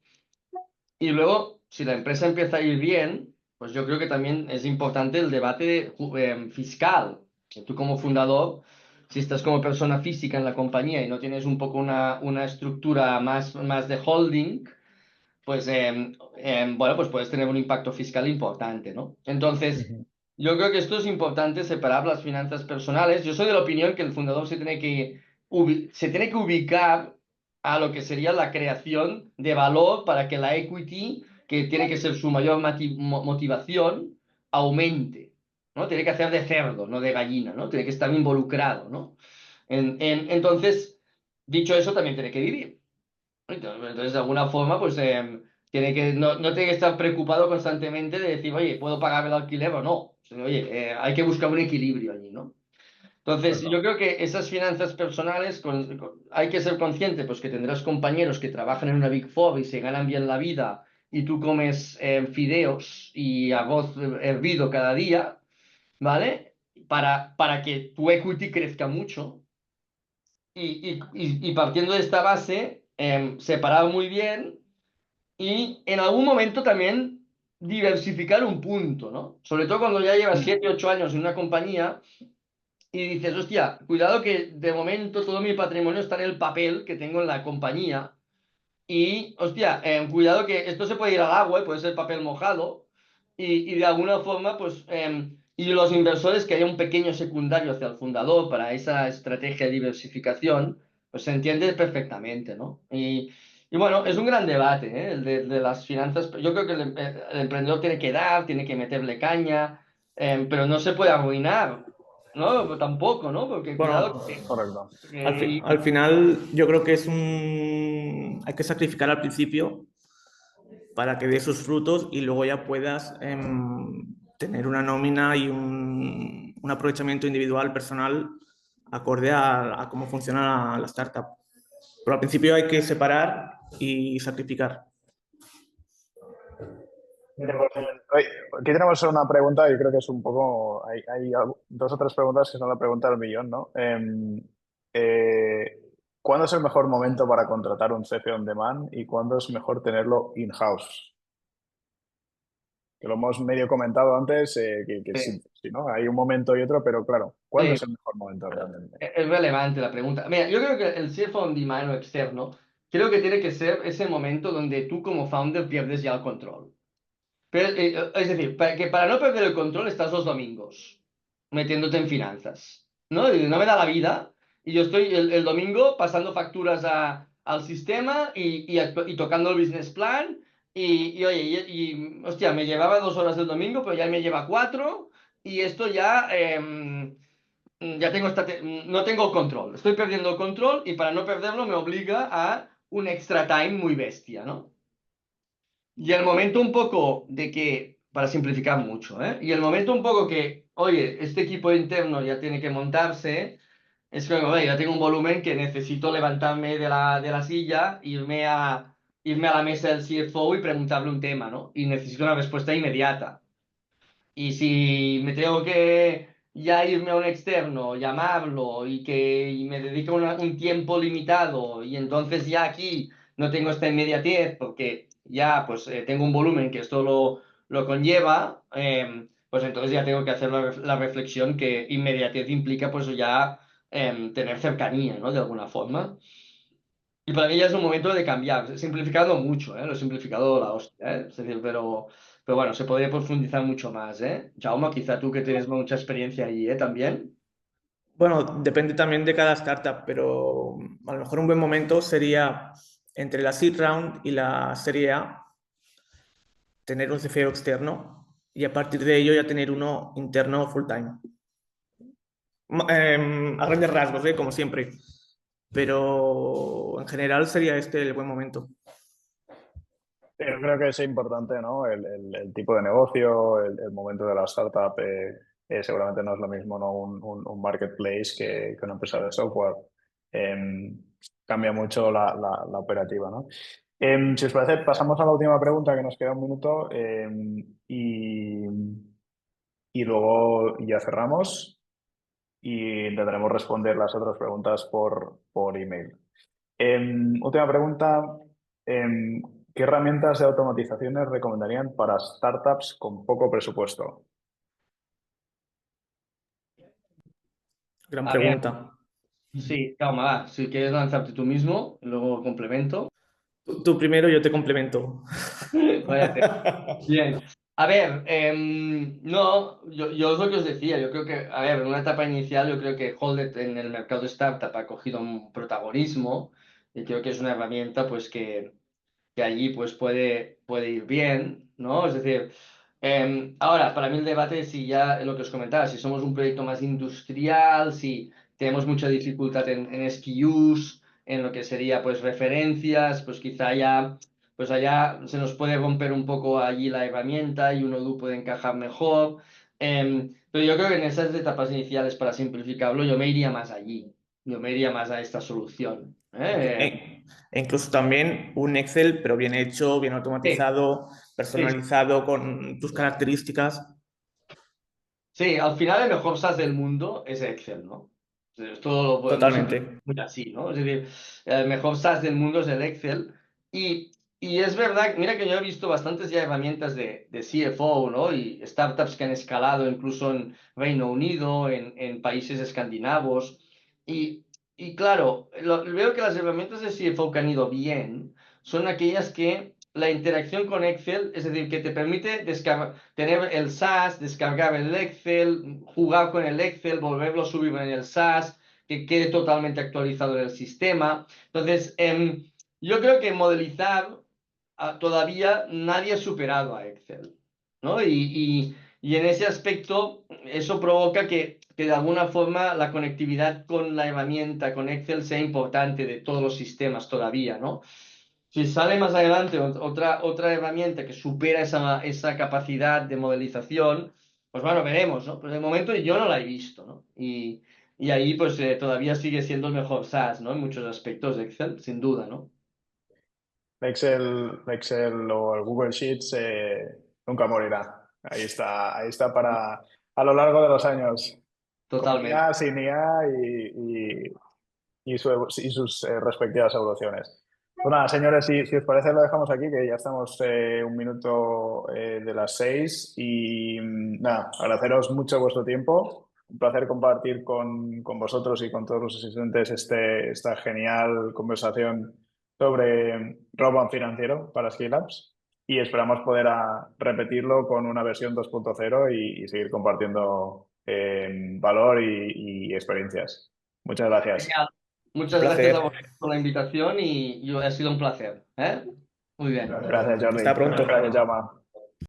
Y luego, si la empresa empieza a ir bien, pues yo creo que también es importante el debate fiscal. Que tú como fundador, si estás como persona física en la compañía y no tienes un poco una estructura más de holding, pues bueno, pues puedes tener un impacto fiscal importante, ¿no? Entonces, Ujú. yo creo que esto es importante separar las finanzas personales. Yo soy de la opinión que el fundador se tiene que ubicar a lo que sería la creación de valor para que la equity, que tiene que ser su mayor motivación, aumente, ¿no? Tiene que hacer de cerdo, no de gallina, ¿no? Tiene que estar involucrado, ¿no? Entonces, dicho eso, también tiene que vivir. Entonces, de alguna forma, pues no tiene que estar preocupado constantemente de decir, oye, ¿puedo pagar el alquiler o no? Sino, oye, hay que buscar un equilibrio allí, ¿no? Entonces, yo Correcto. creo que esas finanzas personales, hay que ser consciente, pues que tendrás compañeros que trabajan en una Big Four y se ganan bien la vida y tú comes fideos y arroz hervido cada día, ¿vale? Para que tu equity crezca mucho y partiendo de esta base, separar muy bien y en algún momento también diversificar un punto, ¿no? Sobre todo cuando ya llevas Mm. 7, 8 años en una compañía y dices, hostia, cuidado que de momento todo mi patrimonio está en el papel que tengo en la compañía Y, hostia, cuidado que esto se puede ir al agua y puede ser papel mojado. Y de alguna forma, pues, y los inversores, que haya un pequeño secundario hacia el fundador para esa estrategia de diversificación, pues se entiende perfectamente, ¿no? Y bueno, es un gran debate, ¿eh? El de las finanzas. Yo creo que el emprendedor tiene que dar, tiene que meterle caña, pero no se puede arruinar, ¿no? Pues tampoco, ¿no? Porque cuidado Bueno, Correcto. al final yo creo que hay que sacrificar al principio para que dé sus frutos y luego ya puedas tener una nómina y un aprovechamiento individual, personal, acorde a cómo funciona la startup. Pero al principio hay que separar y sacrificar. Oye, aquí tenemos una pregunta y creo que es un poco, hay dos o tres preguntas que son la pregunta del millón, ¿no? Eh, ¿Cuándo es el mejor momento para contratar un CFO on demand y cuándo es mejor tenerlo in-house? Que lo hemos medio comentado antes, que sí, que... sí, ¿no? Hay un momento y otro, pero claro, ¿cuándo Sí, es el mejor momento realmente? es relevante la pregunta. Mira, yo creo que el CFO on demand o externo, creo que tiene que ser ese momento donde tú como founder pierdes ya el control. Pero, es decir, para no perder el control estás los domingos metiéndote en finanzas, ¿no? Y no me da la vida y yo estoy el domingo pasando facturas al sistema y tocando el business plan oye, hostia, me llevaba 2 horas el domingo, pero ya me lleva 4 y esto ya... ya tengo no tengo control, estoy perdiendo el control y para no perderlo me obliga a un extra time muy bestia, ¿no? Y el momento un poco de que, para simplificar mucho, ¿eh? Y el momento un poco que, oye, este equipo interno ya tiene que montarse, es que, oye, ya tengo un volumen que necesito levantarme de la silla, irme a la mesa del CFO y preguntarle un tema, ¿no? Y necesito una respuesta inmediata. Y si me tengo que ya irme a un externo, llamarlo y me dedique un tiempo limitado y entonces ya aquí no tengo esta inmediatez porque ya pues tengo un volumen que esto lo conlleva, pues entonces ya tengo que hacer la reflexión que inmediatez implica pues ya tener cercanía, ¿no? De alguna forma. Y para mí ya es un momento de cambiar. He simplificado mucho, ¿eh? Lo he simplificado la hostia, ¿eh? Es decir, pero bueno, se podría profundizar mucho más, ¿eh? Jaume, quizá tú que tienes mucha experiencia allí, ¿eh? También. Bueno, depende también de cada startup, pero a lo mejor un buen momento sería entre la seed round y la serie A, tener un CFO externo y a partir de ello ya tener uno interno full time. A grandes rasgos, como siempre, pero en general sería este el buen momento. Yo creo que es importante, ¿no? El tipo de negocio, el momento de la startup, seguramente no es lo mismo, ¿no? Un marketplace que una empresa de software. Em, Cambia mucho la operativa, ¿no? Si os parece, pasamos a la última pregunta, que nos queda un minuto, y luego ya cerramos y intentaremos responder las otras preguntas por email. Última pregunta. em, ¿Qué herramientas de automatizaciones recomendarían para startups con poco presupuesto? Gran A ver, pregunta. sí, calma, va. Si quieres lanzarte tú mismo, luego complemento. Tú primero, yo te complemento. Vaya. Bien. A ver, no, yo es lo que os decía, yo creo que, a ver, en una etapa inicial yo creo que Holded en el mercado startup ha cogido un protagonismo y creo que es una herramienta pues que allí pues puede ir bien, ¿no? Es decir, ahora, para mí el debate es si ya, lo que os comentaba, si somos un proyecto más industrial, si tenemos mucha dificultad en SKUs, en lo que sería pues referencias, pues quizá ya, pues allá se nos puede romper un poco allí la herramienta y un Odoo puede encajar mejor. Pero yo creo que en esas etapas iniciales, para simplificarlo, yo me iría más allí, yo me iría más a esta solución. E incluso también un Excel, pero bien hecho, bien Sí, automatizado, sí, personalizado con tus características. sí, al final el mejor SaaS del mundo es Excel, ¿no? Esto lo podemos simplificar Totalmente. muy así, ¿no? Es decir, el mejor SaaS del mundo es el Excel. Y es verdad, mira que yo he visto bastantes ya herramientas de CFO, ¿no? Y startups que han escalado incluso en Reino Unido, en países escandinavos. Y, y claro, veo que las herramientas de CFO que han ido bien, son aquellas que la interacción con Excel, es decir, que te permite tener el SAS, descargar el Excel, jugar con el Excel, volverlo a subir en el SAS, que quede totalmente actualizado en el sistema. Entonces, yo creo que modelizar todavía nadie ha superado a Excel, ¿no? Y en ese aspecto, eso provoca que de alguna forma la conectividad con la herramienta, con Excel, sea importante de todos los sistemas todavía, ¿no? Si sale más adelante otra herramienta que supera esa capacidad de modelización, pues bueno, veremos, ¿no? Pero de momento yo no la he visto, ¿no? Y ahí pues todavía sigue siendo el mejor SaaS, ¿no? En muchos aspectos de Excel, sin duda, ¿no? Excel o el Google Sheets nunca morirá. Ahí está para a lo largo de los años. Con Totalmente. IA, sin IA y sus respectivas evoluciones. Pues nada, señores, si os parece lo dejamos aquí, que ya estamos un minuto de las 6 y nada, agradeceros mucho vuestro tiempo. Un placer compartir con vosotros y con todos los asistentes esta genial conversación sobre robo financiero para Skillups y esperamos poder repetirlo con una versión 2.0 y seguir compartiendo valor y experiencias. Muchas gracias. Genial. Un Muchas gracias a placer. vosotros por la invitación y ha sido un placer, ¿eh? Muy bien. Gracias, Jordi. Hasta pronto. Gracias, Jaume.